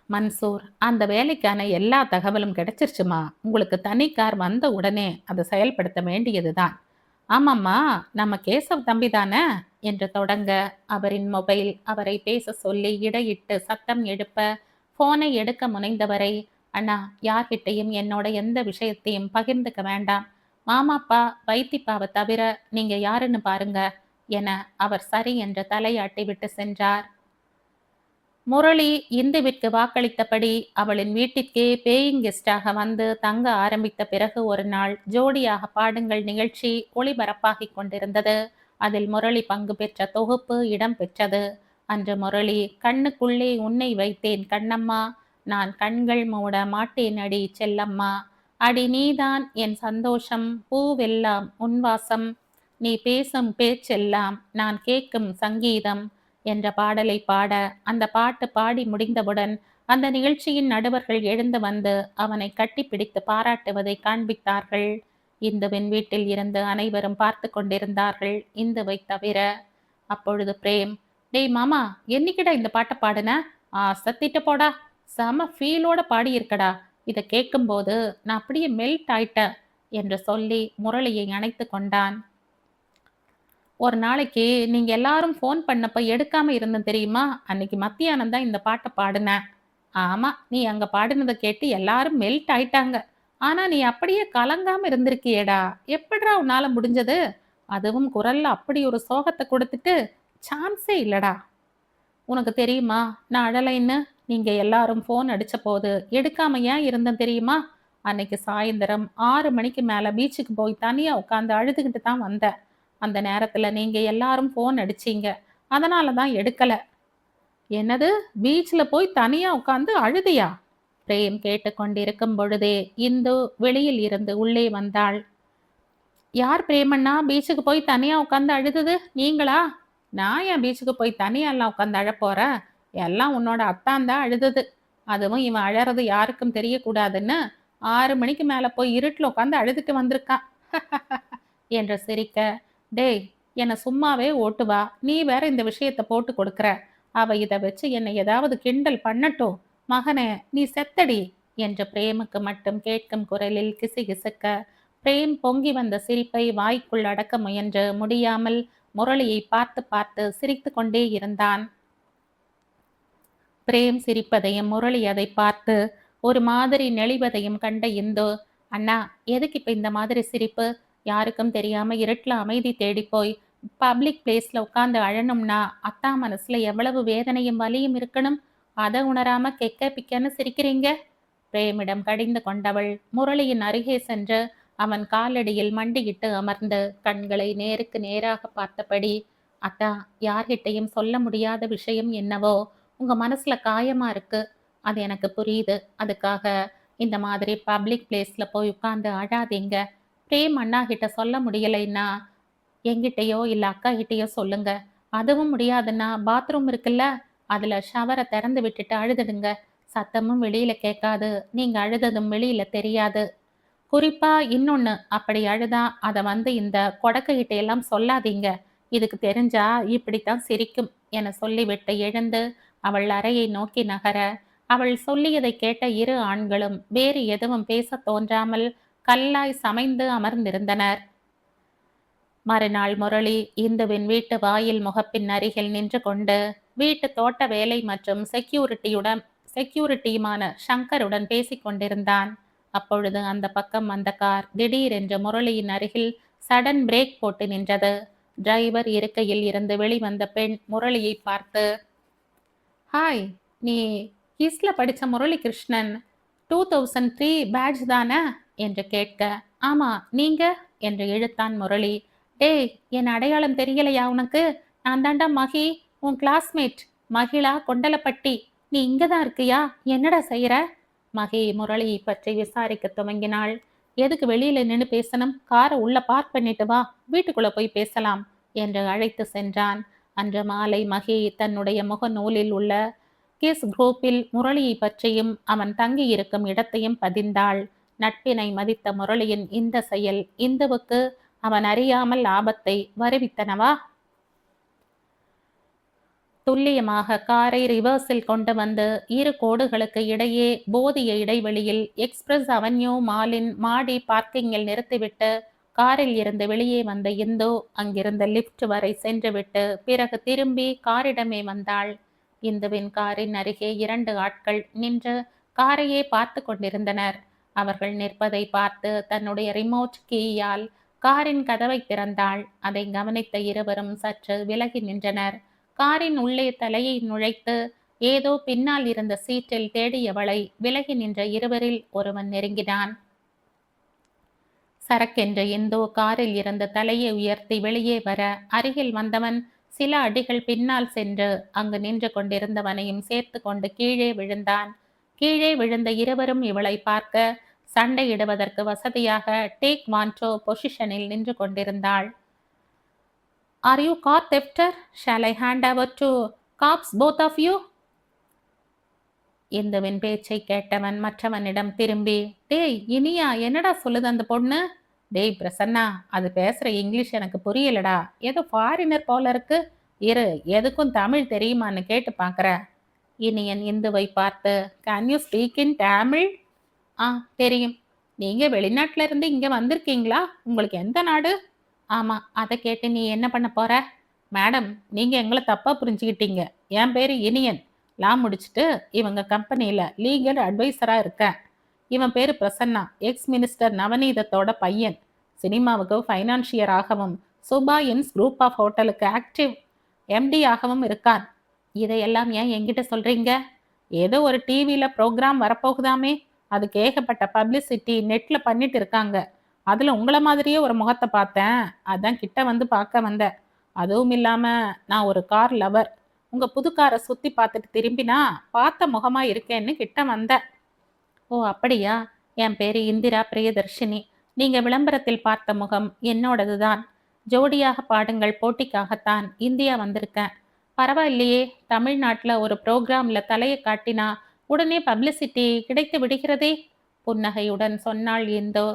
A: மன்சூர், அந்த வேலைக்கான எல்லா தகவலும் கிடைச்சிருச்சுமா. உங்களுக்கு தனி கார் வந்த உடனே அதை செயல்படுத்த வேண்டியதுதான். ஆமாம்மா, நம்ம கேசவ் தம்பி தானே என்று தொடங்க, அவரின் மொபைல் அவரை பேச சொல்லி இடையிட்டு சத்தம் எழுப்ப, போனை எடுக்க முனைந்தவரை, அண்ணா, யார்கிட்டையும் என்னோட எந்த விஷயத்தையும் பகிர்ந்துக்க வேண்டாம். மாமாப்பா வைத்திப்பாவை தவிர நீங்க யாருன்னு பாருங்க என அவர் சரி என்று தலையாட்டி விட்டு சென்றார். முரளி இந்துவிற்கு வாக்களித்தபடி அவளின் வீட்டிற்கே பேயிங் கெஸ்டாக வந்து தங்க ஆரம்பித்த பிறகு ஒரு நாள் ஜோடியாக பாடுங்கள் நிகழ்ச்சி ஒளிபரப்பாகிக் கொண்டிருந்தது. அதில் முரளி பங்கு பெற்ற தொகுப்பு இடம் பெற்றது. அன்று முரளி, கண்ணுக்குள்ளே உன்னை வைத்தேன் கண்ணம்மா, நான் கண்கள் மூட மாட்டேன் அடி செல்லம்மா, அடி நீதான் என் சந்தோஷம், பூவெல்லாம் உன் வாசம், நீ பேசும் பேச்செல்லாம் நான் கேட்கும் சங்கீதம் என்ற பாடலை பாட, அந்த பாட்டு பாடி முடிந்தவுடன் அந்த நிகழ்ச்சியின் நடுவர்கள் எழுந்து வந்து அவனை கட்டிப்பிடித்து பாராட்டுவதை காண்பித்தார்கள். இந்துவின் வீட்டில் இருந்து அனைவரும் பார்த்து கொண்டிருந்தார்கள், இந்துவை தவிர. அப்பொழுது பிரேம், டேய் மாமா, என்னைக்கிடா இந்த பாட்டை பாடுன? சத்திட்டு போடா, செம ஃபீலோட பாடியிருக்கடா. இதை கேட்கும்போது நான் அப்படியே மெல்ட் ஆயிட்டேன் என்று சொல்லி முரளியை அணைத்து கொண்டான். ஒரு நாளைக்கு நீங்க எல்லாரும் ஃபோன் பண்ணப்ப எடுக்காம இருந்தேன் தெரியுமா? அன்னைக்கு மத்தியானம் தான் இந்த பாட்டை பாடுனேன். ஆமா, நீ அங்க பாடுனத கேட்டு எல்லாரும் மெல்ட் ஆயிட்டாங்க. ஆனா நீ அப்படியே கலங்காம இருந்திருக்கியேடா! எப்பிட்றா உன்னால முடிஞ்சது? அதுவும் குரல்ல அப்படி ஒரு சோகத்த குடுத்துட்டு, சான்ஸே இல்லடா! உனக்கு தெரியுமா? நான் அழலைன்னு. நீங்க எல்லாரும் ஃபோன் அடிச்சபோது, எடுக்காம ஏன் இருந்தேன் தெரியுமா? அன்னைக்கு சாயந்தரம் 6 மணிக்கு மேல பீச்சுக்கு போய் தனியா உட்காந்து அழுதுகிட்டு தான் வந்தேன். அந்த நேரத்துல நீங்க எல்லாரும் ஃபோன் அடிச்சீங்க. அதனால தான் எடுக்கல. என்னது? பீச்ல போய் தனியா உட்காந்து அழுதியா? பிரேம் கேட்டுக்கொண்டிருக்கும் பொழுதே இந்து வெளியில் இருந்து உள்ளே வந்தாள். யார் பிரேமண்ணா பீச்சுக்கு போய் தனியா உட்காந்து அழுதது? நீங்களா? நான் ஏன் பீச்சுக்கு போய் தனியாலாம் உட்காந்து அழப்போறேன்? எல்லாம் உன்னோட அத்தான் தான் அழுதது. அதுவும் இவன் அழறது யாருக்கும் தெரியக்கூடாதுன்னு 6 மணிக்கு மேல போய் இருட்டுல உட்காந்து அழுதுட்டு வந்திருக்கான். என்று சிரிக்க, டேய் என்ன சும்மாவே ஓட்டுவா. நீ வேற இந்த விஷயத்த போட்டு கொடுக்குற. அவ இத வச்சு என்னை ஏதாவது கிண்டல் பண்ணட்டும். மகனே நீ செத்தடி என்று பிரேமுக்கு மட்டும் கேட்கும் குரலில் கிசுகிசுக்க, பிரேம் பொங்கி வந்த சிரிப்பை வாய்க்குள் அடக்க முயன்று முடியாமல் முரளியை பார்த்து பார்த்து சிரித்து கொண்டே இருந்தான். பிரேம் சிரிப்பதையும் முரளி அதை பார்த்து ஒரு மாதிரி நெளிவதையும் கண்ட இந்து, அண்ணா எதுக்கு இப்ப இந்த மாதிரி சிரிப்பு? யாருக்கும் தெரியாம இருட்டுல அமைதி தேடி போய் பப்ளிக் பிளேஸ்ல உட்கார்ந்து அழணும்னா அத்தா மனசுல எவ்வளவு வேதனையும் வலியும் இருக்கணும். அதை உணராம கெக்க பிக்கன்னு சிரிக்கிறீங்க. பிரேமிடம் கடிந்து கொண்டவள் முரளியின் அருகே சென்று அவன் காலடியில் மண்டியிட்டு அமர்ந்து கண்களை நேருக்கு நேராக பார்த்தபடி, அத்தா யார்கிட்டையும் சொல்ல முடியாத விஷயம் என்னவோ உங்க மனசுல காயமா இருக்கு. அது எனக்கு புரியுது. அதுக்காக இந்த மாதிரி பப்ளிக் பிளேஸ்ல போய் உட்கார்ந்து அழாதீங்க. பிரேம் அண்ணா கிட்ட சொல்ல முடியலைன்னா என்கிட்டயோ இல்ல அக்கா கிட்டயோ சொல்லுங்க. அதுவும் முடியாதுன்னா பாத்ரூம் இருக்குல்ல, அதுல ஷவரை திறந்து விட்டுட்டு அழுதுடுங்க. சத்தமும் வெளியில கேட்காது. நீங்க அழுததும் வெளியில தெரியாது. குறிப்பா இன்னொன்னு, அப்படி அழுதா அத வந்து இந்த கொடக்கைகிட்ட எல்லாம் சொல்லாதீங்க. இதுக்கு தெரிஞ்சா இப்படித்தான் சிரிக்கும் என சொல்லிவிட்டு எழுந்து அவள் அறையை நோக்கி நகர, அவள் சொல்லியதை கேட்ட இரு ஆண்களும் வேறு எதுவும் பேசத் தோன்றாமல் கல்லாய் சமைந்து அமர்ந்திருந்தனர். மறுநாள் முரளி இந்துவின் வீட்டு வாயில் முகப்பின் அருகில் நின்று கொண்டு வீட்டு தோட்ட வேலை மற்றும் செக்யூரிட்டியுமான ஷங்கருடன் பேசிக் கொண்டிருந்தான். அப்பொழுது அந்த பக்கம் வந்த கார் திடீரென்று முரளியின் அருகில் சடன் பிரேக் போட்டு நின்றது. டிரைவர் இருக்கையில் இருந்து வெளிவந்த பெண் முரளியை பார்த்து, ஹாய், நீ ஹிஸ்ல படிச்ச முரளி கிருஷ்ணன் 2003 பேட்ச் தானே என்று கேட்க, ஆமா நீங்க என்று இழுத்தான் முரளி. டேய் என் அடையாளம் தெரியலையா உனக்கு? நான் தாண்டா மகி, உன் கிளாஸ்மேட். மகிழா கொண்டலப்பட்டி. நீ இங்கதான் இருக்கியா? என்னடா செய்யற? மகி முரளியை பற்றி விசாரிக்க துவங்கினாள். எதுக்கு வெளியில நின்று பேசணும்? காரை உள்ள பார்க் பண்ணிட்டு வா, வீட்டுக்குள்ள போய் பேசலாம் என்று அழைத்து சென்றான். அன்று மாலை மகி தன்னுடைய முகநூலில் உள்ள கிஸ் குரூப்பில் முரளியை பற்றியும் அவன் தங்கியிருக்கும் இடத்தையும் பதிந்தாள். நட்பினை மதித்த முரளியின் இந்த செயல் இந்துவுக்கு அவன் அறியாமல் ஆபத்தை வருவித்தனவா? துல்லியமாக காரை ரிவர்ஸில் கொண்டு வந்து இரு கோடுகளுக்கு இடையே போதிய இடைவெளியில் எக்ஸ்பிரஸ் அவென்யூ மாலின் மாடி பார்க்கிங்கில் நிறுத்திவிட்டு காரில் இருந்து வெளியே வந்த இந்து அங்கிருந்த லிப்ட் வரை சென்றுவிட்டு பிறகு திரும்பி காரிடமே வந்தாள். இந்துவின் காரின் அருகே 2 ஆட்கள் நின்று காரையே பார்த்து கொண்டிருந்தனர். அவர்கள் நிற்பதை பார்த்து தன்னுடைய ரிமோட் கீயால் காரின் கதவை திறந்தாள். அதை கவனித்த இருவரும் சற்று விலகி நின்றனர். காரின் உள்ளே தலையை நுழைத்து ஏதோ பின்னால் இருந்த சீட்டில் தேடியவளை விலகி நின்ற இருவரில் ஒருவன் நெருங்கினான். சரக்கென்று இந்தோ காரில் இருந்து தலையை உயர்த்தி வெளியே வர அருகில் வந்தவன் சில அடிகள் பின்னால் சென்று அங்கு நின்று கொண்டிருந்தவனையும் சேர்த்து கொண்டு கீழே விழுந்தான். கீழே விழுந்த இருவரும் இவளை பார்க்க சண்டையிடுவதற்கு வசதியாக டேக் வான்டோ பொசிஷனில் நின்று கொண்டிருந்தாள். Are you car thefter? Shall I hand over to cops both of you? இந்துவின் பேச்சை கேட்டவன் மற்றவனிடம் திரும்பி, டேய் இனியா என்னடா சொல்லுது அந்த பொண்ணு? டேய் பிரசன்னா, அது பேசுற இங்கிலீஷ் எனக்கு புரியலடா. ஏதோ ஃபாரினர் போல இருக்கு. இரு, எதுக்கும் தமிழ் தெரியுமான்னு கேட்டு பார்க்குற. இனியன் இந்துவை பார்த்து, can you speak in Tamil? ஆ தெரியும். நீங்க வெளிநாட்டுல இருந்து இங்க வந்திருக்கீங்களா? உங்களுக்கு எந்த நாடு? ஆமா, அதை கேட்டு நீ என்ன பண்ண போற? மேடம், நீங்க எங்களை தப்பா புரிஞ்சுக்கிட்டீங்க. என் பேரு இனியன். லா முடிச்சுட்டு இவங்க கம்பெனியில லீகல் அட்வைசரா இருக்கேன். இவன் பேரு பிரசன்னா, எக்ஸ் மினிஸ்டர் நவநீதத்தோட பையன். சினிமாவுக்கு ஃபைனான்சியர் ஆகவும் சுபா இன்ஸ் குரூப் ஆஃப் ஹோட்டலுக்கு ஆக்டிவ் எம்டி ஆகவும் இருக்கான். இதையெல்லாம் ஏன் என்கிட்ட சொல்றீங்க? ஏதோ ஒரு டிவியில ப்ரோக்ராம் வரப்போகுதாமே, அதுக்கு ஏகப்பட்ட பப்ளிசிட்டி நெட்ல பண்ணிட்டு இருக்காங்க. அதுல உங்கள மாதிரியே ஒரு முகத்தை பார்த்தேன். அதான் கிட்ட வந்து பார்க்க வந்தேன். அதுவும் இல்லாம நான் ஒரு கார் லவர். உங்க புது காரை சுத்தி பார்த்துட்டு திரும்பினா பார்த்த முகமா இருக்கேன்னு கிட்ட வந்தேன். ஓ அப்படியா? என் பேரு இந்திரா பிரியதர்ஷினி. நீங்க விளம்பரத்தில் பார்த்த முகம் என்னோடதுதான். ஜோடியாக பாடுங்கள் போட்டிக்காகத்தான் இந்தியா வந்திருக்கேன். பரவாயில்லையே, தமிழ்நாட்டுல ஒரு ப்ரோக்ராம்ல தலையை காட்டினா உடனே பப்ளிசிட்டி கிடைத்து விடுகிறதே. புன்னகையுடன் சொன்னாள் இந்தோ.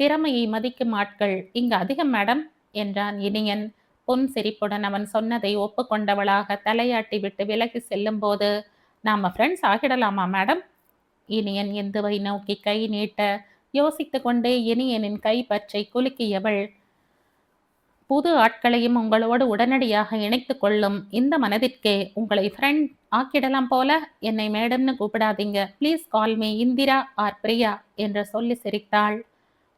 A: திறமையை மதிக்கும் ஆட்கள் இங்கு அதிகம் மேடம் என்றான் இனியன். பொன் சிரிப்புடன் அவன் சொன்னதை ஒப்புக்கொண்டவளாக தலையாட்டி விட்டு விலகி செல்லும் போது, நாம ஃப்ரெண்ட்ஸ் ஆகிடலாமா மேடம்? இனியன் இந்துவை நோக்கி கை நீட்ட யோசித்துக் கொண்டே இனியனின் கை பற்றை குலுக்கியவள், புது ஆட்களையும் உங்களோடு உடனடியாக இணைத்துக் கொள்ளும் இந்த மனதிற்கே உங்களை ஃப்ரெண்ட் ஆக்கிடலாம் போல. என்னை மேடம்னு கூப்பிடாதீங்க, please call me Indira or Priya என்று சொல்லி சிரித்தாள்.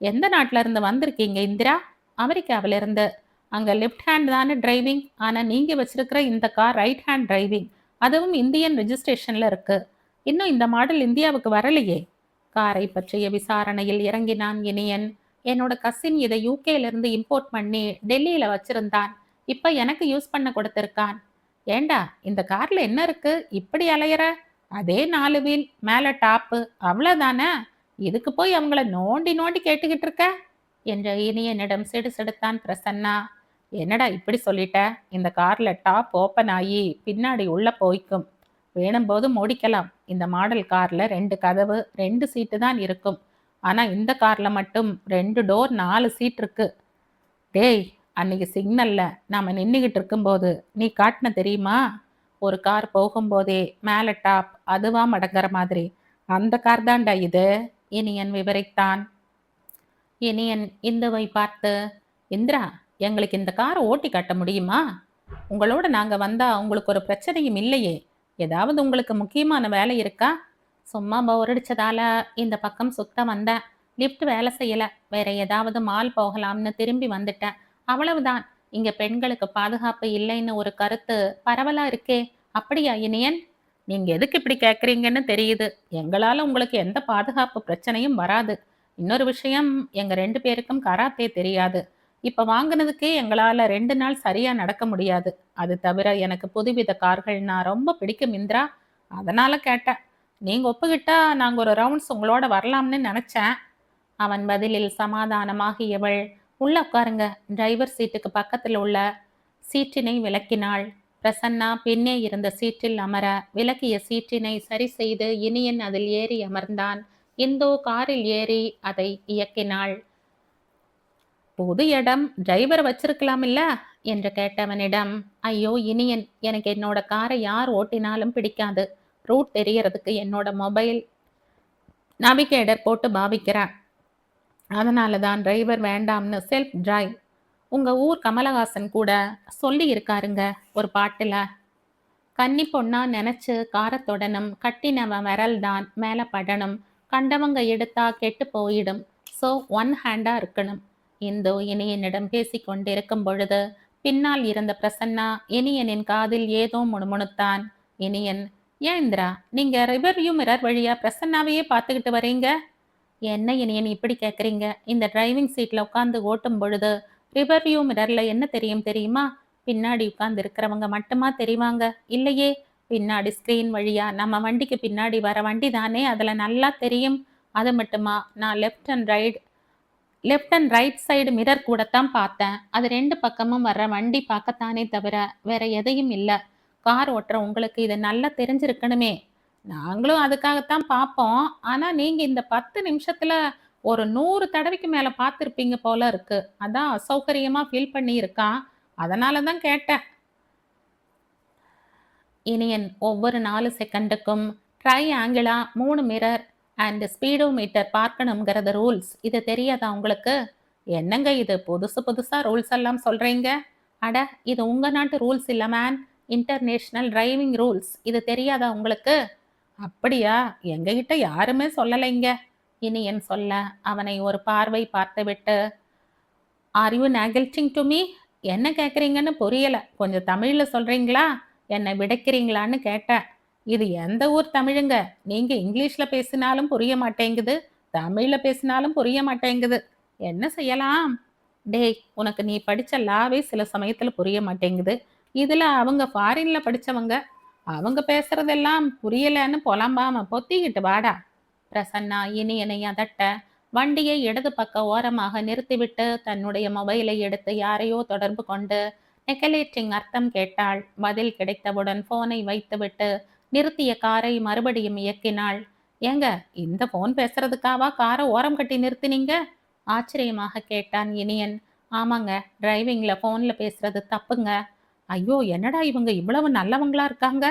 A: எந்த நாட்டில இருந்து வந்திருக்கீங்க இந்திரா? அமெரிக்காவிலிருந்து. அங்க லெஃப்ட் ஹேண்ட் தானே டிரைவிங், ஆனா நீங்க வச்சிருக்கிற இந்த கார் ரைட் ஹேண்ட் டிரைவிங், அதுவும் இந்தியன் ரெஜிஸ்ட்ரேஷன்ல இருக்கு. இன்னும் இந்த மாடல் இந்தியாவுக்கு வரலையே. காரை பற்றிய விசாரணையில் இறங்கினான் இனியன். என்னோட கசின் இதை யூகேல இம்போர்ட் பண்ணி டெல்லியில வச்சிருந்தான். இப்ப எனக்கு யூஸ் பண்ண கொடுத்திருக்கான். ஏண்டா, இந்த கார்ல என்ன இருக்கு இப்படி அலையற? அதே 4 வீல், மேல டாப்பு, அவ்வளவுதானே. இதுக்கு போய் அவங்கள நோண்டி நோண்டி கேட்டுக்கிட்டு இருக்க என்ற இனியனிடம் சிடுசிடுத்தான் பிரசன்னா. என்னடா இப்படி சொல்லிட்ட? இந்த கார்ல டாப் ஓப்பன் ஆகி பின்னாடி உள்ள போய்க்கும். வேணும்போது மூடிக்கலாம். இந்த மாடல் கார்ல 2 கதவு 2 சீட்டு தான் இருக்கும். ஆனா இந்த கார்ல மட்டும் 2 டோர் 4 சீட் இருக்கு. டேய், அன்னைக்கு சிக்னல்ல நாம நின்னுகிட்டு இருக்கும்போது நீ காட்டின தெரியுமா? ஒரு கார் போகும்போதே மேல டாப் அதுவா மடங்குற மாதிரி. அந்த கார் தான்டா இது. இனியன் விவரித்தான். இனியன் இந்துவை பார்த்து, இந்திரா, எங்களுக்கு இந்த காரை ஓட்டி காட்ட முடியுமா? உங்களோட நாங்க வந்தா உங்களுக்கு ஒரு பிரச்சனையும் இல்லையே. ஏதாவது உங்களுக்கு முக்கியமான வேலை இருக்கா? சும்மா போர் அடிச்சதால இந்த பக்கம் சுத்த வந்தேன். லிஃப்ட் வேலை செய்யல. வேற ஏதாவது மால் போகலாம்னு திரும்பி வந்துட்டேன். அவ்வளவுதான். இங்க பெண்களுக்கு பாதுகாப்பு இல்லைன்னு ஒரு கருத்து பரவலா இருக்கே. அப்படியா இனியன்? நீங்க எதுக்கு இப்படி கேக்குறீங்கன்னு தெரியுது. எங்களால உங்களுக்கு எந்த பாதுகாப்பு பிரச்சனையும் வராது. இன்னொரு விஷயம், எங்க 2 பேருக்கும் கராத்தே தெரியாது. இப்ப வாங்கினதுக்கே எங்களால 2 நாள் சரியா நடக்க முடியாது. அது தவிர எனக்கு புதுவித கார்கள்னா ரொம்ப பிடிக்கும் இந்திரா. அதனால கேட்டேன். நீங்க ஒப்புக்கிட்டா நாங்க ஒரு ரவுண்ட்ஸ் உங்களோட வரலாம்னு நினைச்சேன். அவன் பதிலில் சமாதானமாகியவள், உள்ள உட்காருங்க. டிரைவர் சீட்டுக்கு பக்கத்தில் உள்ள சீட்டினை விலக்கினாள். பிரசன்னா பின்னே இருந்த சீட்டில் அமர விலக்கிய சீட்டினை சரி செய்து இனியன் அதில் ஏறி அமர்ந்தான். இந்தோ காரில் ஏறி அதை இயக்கினாள். புது இடம், டிரைவர் வச்சிருக்கலாம் இல்ல என்று கேட்டவனிடம், ஐயோ இனியன், எனக்கு என்னோட காரை யார் ஓட்டினாலும் பிடிக்காது. ரூட் தெரியறதுக்கு என்னோட மொபைல் நேவிகேட்டர் போட்டு பாவிக்கிறேன். அதனால தான் டிரைவர் வேண்டாம்னு செல்ஃப் டிரைவ். உங்க ஊர் கமலஹாசன் கூட சொல்லி இருக்காருங்க ஒரு பாட்டுல. கன்னி பொண்ணா நினைச்சு காரை தொடணும், கட்டினவன் விரல் தான் மேல படணும், கண்டவங்க எடுத்தா கெட்டு போயிடும், ஸோ ஒன் ஹேண்டா இருக்கணும். இந்தோ இனியனிடம் பேசிக் கொண்டிருக்கும் பொழுது பின்னால் இருந்த பிரசன்னா இனியனின் காதில் ஏதோ முணுமுணுத்தான். இனியன், ஏன் இந்திரா, நீங்க ரிவர்வியூ மிரர் வழியா பிரசன்னாவையே பார்த்துக்கிட்டு வரீங்க? என்ன இனியன் இப்படி கேட்குறீங்க? இந்த டிரைவிங் சீட்ல உட்காந்து ஓட்டும் பொழுது ரிவர்வியூ மிரர்ல என்ன தெரியும் தெரியுமா? பின்னாடி உட்கார்ந்து இருக்கிறவங்க மட்டுமா தெரிவாங்க? இல்லையே, பின்னாடி ஸ்கிரீன் வழியா நம்ம வண்டிக்கு பின்னாடி வர வண்டி தானே அதுல நல்லா தெரியும். அது மட்டுமா, நான் left and right side mirror கூடத்தான் பார்த்தேன். அது 2 பக்கமும் வர்ற வண்டி பார்க்கத்தானே தவிர வேற எதையும் இல்ல. கார் ஓட்டுற உங்களுக்கு இது நல்லா தெரிஞ்சிருக்கணுமே. நாங்களும் அதுக்காகத்தான் பார்ப்போம். ஆனா நீங்க இந்த 10 நிமிஷத்துல ஒரு 100 தடவைக்கு மேல பார்த்திருப்பீங்க போல இருக்கு. அதான் அசௌகரியமா ஃபீல் பண்ணி இருக்கான். அதனால தான் கேட்டேன். இனியன் ஒவ்வொரு 4 செகண்டுக்கும் ட்ரை ஆங்கிளா 3 மிரர் அண்ட் ஸ்பீடோமீட்டர் பார்க்கணுங்கிறது ரூல்ஸ். இது தெரியாதா உங்களுக்கு? என்னங்க இது புதுசு புதுசா ரூல்ஸ் எல்லாம் சொல்றீங்க? அட, இது உங்க நாட்டு ரூல்ஸ் இல்ல மேன். International driving rules. இது தெரியாதா உங்களுக்கு? அப்படியா? எங்ககிட்ட யாருமே சொல்லலைங்க. இனியன் சொல்ல அவனை ஒரு பார்வை பார்த்துவிட்டு, ஆர் யூ நெகல்டிங் டு மீ? என்ன கேட்குறீங்கன்னு புரியல. கொஞ்சம் தமிழ்ல சொல்றீங்களா? என்னை விடைக்கிறீங்களான்னு கேட்டேன். இது எந்த ஊர் தமிழுங்க? நீங்க இங்கிலீஷ்ல பேசினாலும் புரிய மாட்டேங்குது. தமிழ்ல பேசினாலும் புரிய மாட்டேங்குது. என்ன செய்யலாம்? டேய், உனக்கு நீ படிச்ச லாவே சில சமயத்துல புரிய மாட்டேங்குது. இதுல அவங்க ஃபாரின்ல படிச்சவங்க. அவங்க பேசுறதெல்லாம் புரியலன்னு புலம்பாம பொத்திக்கிட்டு வாடா. பிரசன்னா இனியனை அதட்ட வண்டியை இடது பக்க ஓரமாக நிறுத்திவிட்டு தன்னுடைய மொபைலை எடுத்து யாரையோ தொடர்பு கொண்டு நெகலேட்டிங் அர்த்தம் கேட்டாள். பதில் கிடைத்தவுடன் போனை வைத்துவிட்டு நிறுத்திய காரை மறுபடியும் இயக்கினாள். ஏங்க, இந்த போன் பேசுறதுக்காவா காரை ஓரம் கட்டி நிறுத்தினீங்க? ஆச்சரியமாக கேட்டான் இனியன். ஆமாங்க, டிரைவிங்ல போன்ல பேசுறது தப்புங்க. ஐயோ, என்னடா இவங்க இவ்வளவு நல்லவங்களா இருக்காங்க.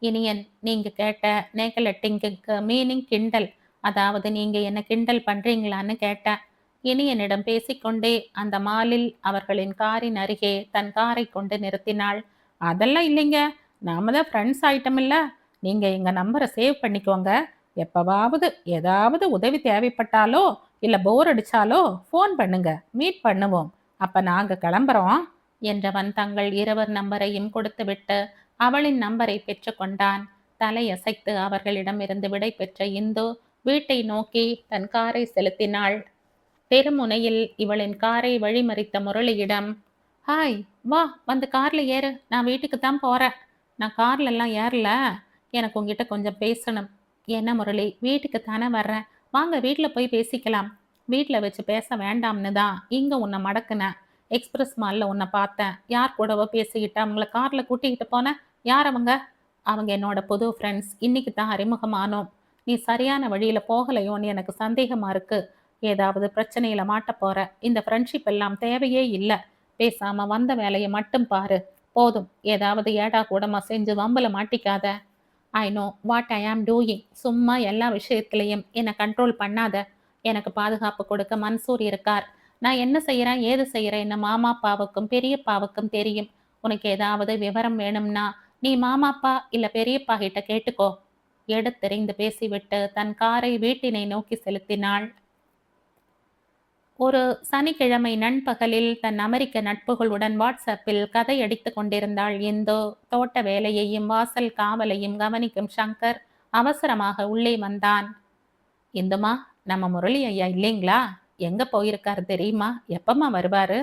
A: இனியன், நீங்க கேட்ட நெகலெட்டிங்க்கு மீனிங் கிண்டல். அதாவது நீங்க என்ன கிண்டல் பண்றீங்களான்னு கேட்டேன். இனியனிடம் பேசிக்கொண்டே அந்த மாலில் அவர்களின் காரின் அருகே தன் காரை கொண்டு நிறுத்தினாள். அதெல்லாம் இல்லைங்க, நாம தான் ஃப்ரெண்ட்ஸ் ஆயிட்டோம்ல. நீங்க எங்க நம்பரை சேவ் பண்ணிக்கோங்க. எப்பவாவது ஏதாவது உதவி தேவைப்பட்டாலோ இல்ல போர் அடிச்சாலோ ஃபோன் பண்ணுங்க, மீட் பண்ணுவோம். அப்ப நாங்க கிளம்புறோம் என்றவன் தங்கள் இருவர் நம்பரையும் கொடுத்துவிட்டு அவளின் நம்பரை பெற்றுக்கொண்டான். தலையசைத்து அவர்களிடமிருந்து விடை பெற்ற இந்து வீட்டை நோக்கி தன் காரை செலுத்தினாள். தெருமுனையில் இவளின் காரை வழிமறித்த முரளியிடம், ஹாய், வா வந்து கார்ல ஏறு, நான் வீட்டுக்கு தான் போறேன். நான் கார்ல எல்லாம் ஏறல, எனக்கு உங்ககிட்ட கொஞ்சம் பேசணும். என்ன முரளி, வீட்டுக்கு தானே வர்றேன், வாங்க வீட்டில் போய் பேசிக்கலாம். வீட்டில் வச்சு பேச வேண்டாம்னு தான் இங்கே உன்னை மடக்குனேன். எக்ஸ்பிரஸ் மாலில் உன்னை பார்த்தேன், யார் கூடவோ பேசிக்கிட்டு அவங்கள காரில் கூட்டிக்கிட்டு போனேன். யார் அவங்க? அவங்க என்னோட புது ஃப்ரெண்ட்ஸ், இன்னைக்கு தான் அறிமுகமானோம். நீ சரியான வழியில் போகலையோன்னு எனக்கு சந்தேகமாக இருக்கு. ஏதாவது பிரச்சனையில மாட்ட போற. இந்த ஃப்ரெண்ட்ஷிப் எல்லாம் தேவையே இல்லை. பேசாம வந்த வேலையை மட்டும் பாரு. போதும், ஏதாவது ஏடா கூடமா செஞ்சு வம்புல மாட்டிக்காத. ஐ நோ வாட் ஐ ஆம் டூயிங். சும்மா எல்லா விஷயத்திலையும் என்னை கண்ட்ரோல் பண்ணாத. எனக்கு பாதுகாப்பு கொடுக்க மன்சூர் இருக்கார். நான் என்ன செய்யறேன் ஏது செய்யறேன்னு மாமாப்பாவுக்கும் பெரியப்பாவுக்கும் தெரியும். உனக்கு ஏதாவது விவரம் வேணும்னா நீ மாமாப்பா இல்ல பெரியப்பா கிட்ட கேட்டுக்கோ. எடுத்தெறிந்து பேசிவிட்டு தன் காரை வீட்டினை நோக்கி செலுத்தினாள். ஒரு சனிக்கிழமை நண்பகலில் தன் அமெரிக்க நட்புகளுடன் வாட்ஸ்அப்பில் கதையடித்து கொண்டிருந்தாள் இந்து. தோட்ட வேலையையும் வாசல் காவலையும் கவனிக்கும் சங்கர் அவசரமாக உள்ளே வந்தான். இந்துமா, நம்ம முரளி ஐயா இல்லைங்களா? எங்க போயிருக்காரு தெரியுமா? எப்பமா வருவாரு?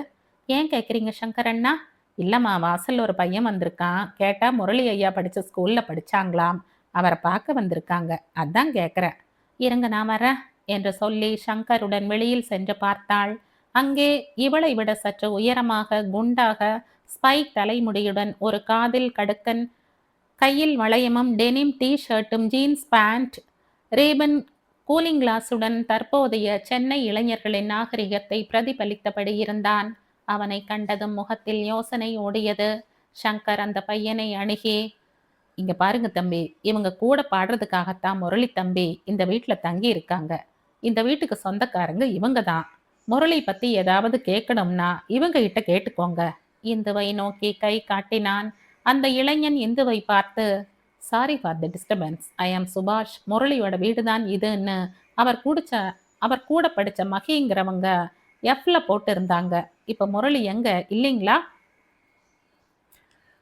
A: ஏன் கேட்குறீங்க சங்கர் அண்ணா? இல்லம்மா, வாசல் ஒரு பையன் வந்திருக்கான். கேட்டா முரளி ஐயா படிச்ச ஸ்கூல்ல படிச்சாங்களாம். அவரை பார்க்க வந்திருக்காங்க. அதான் கேட்குறேன். இருங்க, நான் வரேன் என்று சொல்லி சங்கருடன் வெளியில் சென்று பார்த்தாள். அங்கே இவளை விட சற்று உயரமாக குண்டாக ஸ்பைக் தலைமுடியுடன் ஒரு காதில் கடுக்கன், கையில் வளையமும் டெனிம் டி ஷர்ட்டும் ஜீன்ஸ் பேண்ட் ரேபன் கூலிங் கிளாஸுடன் தற்போதைய சென்னை இளைஞர்களின் நாகரிகத்தை பிரதிபலித்தபடி இருந்தான். அவனை கண்டதும் முகத்தில் யோசனை ஓடியது. சங்கர் அந்த பையனை அணுகி, இங்க பாருங்க தம்பி, இவங்க கூட பாடுறதுக்காகத்தான் முரளி தம்பி இந்த வீட்டுல தங்கி இருக்காங்க. இந்த வீட்டுக்கு சொந்தக்காரங்க இவங்க தான். முரளி பத்தி ஏதாவது கேட்கணும்னா இவங்க கிட்ட கேட்டுக்கோங்க. இந்துவை நோக்கி கை காட்டினான். அந்த இளைஞன் இந்துவை பார்த்து, சாரி ஃபார் த டிஸ்டர்பன்ஸ், ஐ ஆம் சுபாஷ். முரளியோட வீடுதான் இதுன்னு அவர் கூட படிச்ச மகிங்கிறவங்க எஃப்ல போட்டு இருந்தாங்க. இப்ப முரளி எங்க இல்லைங்களா?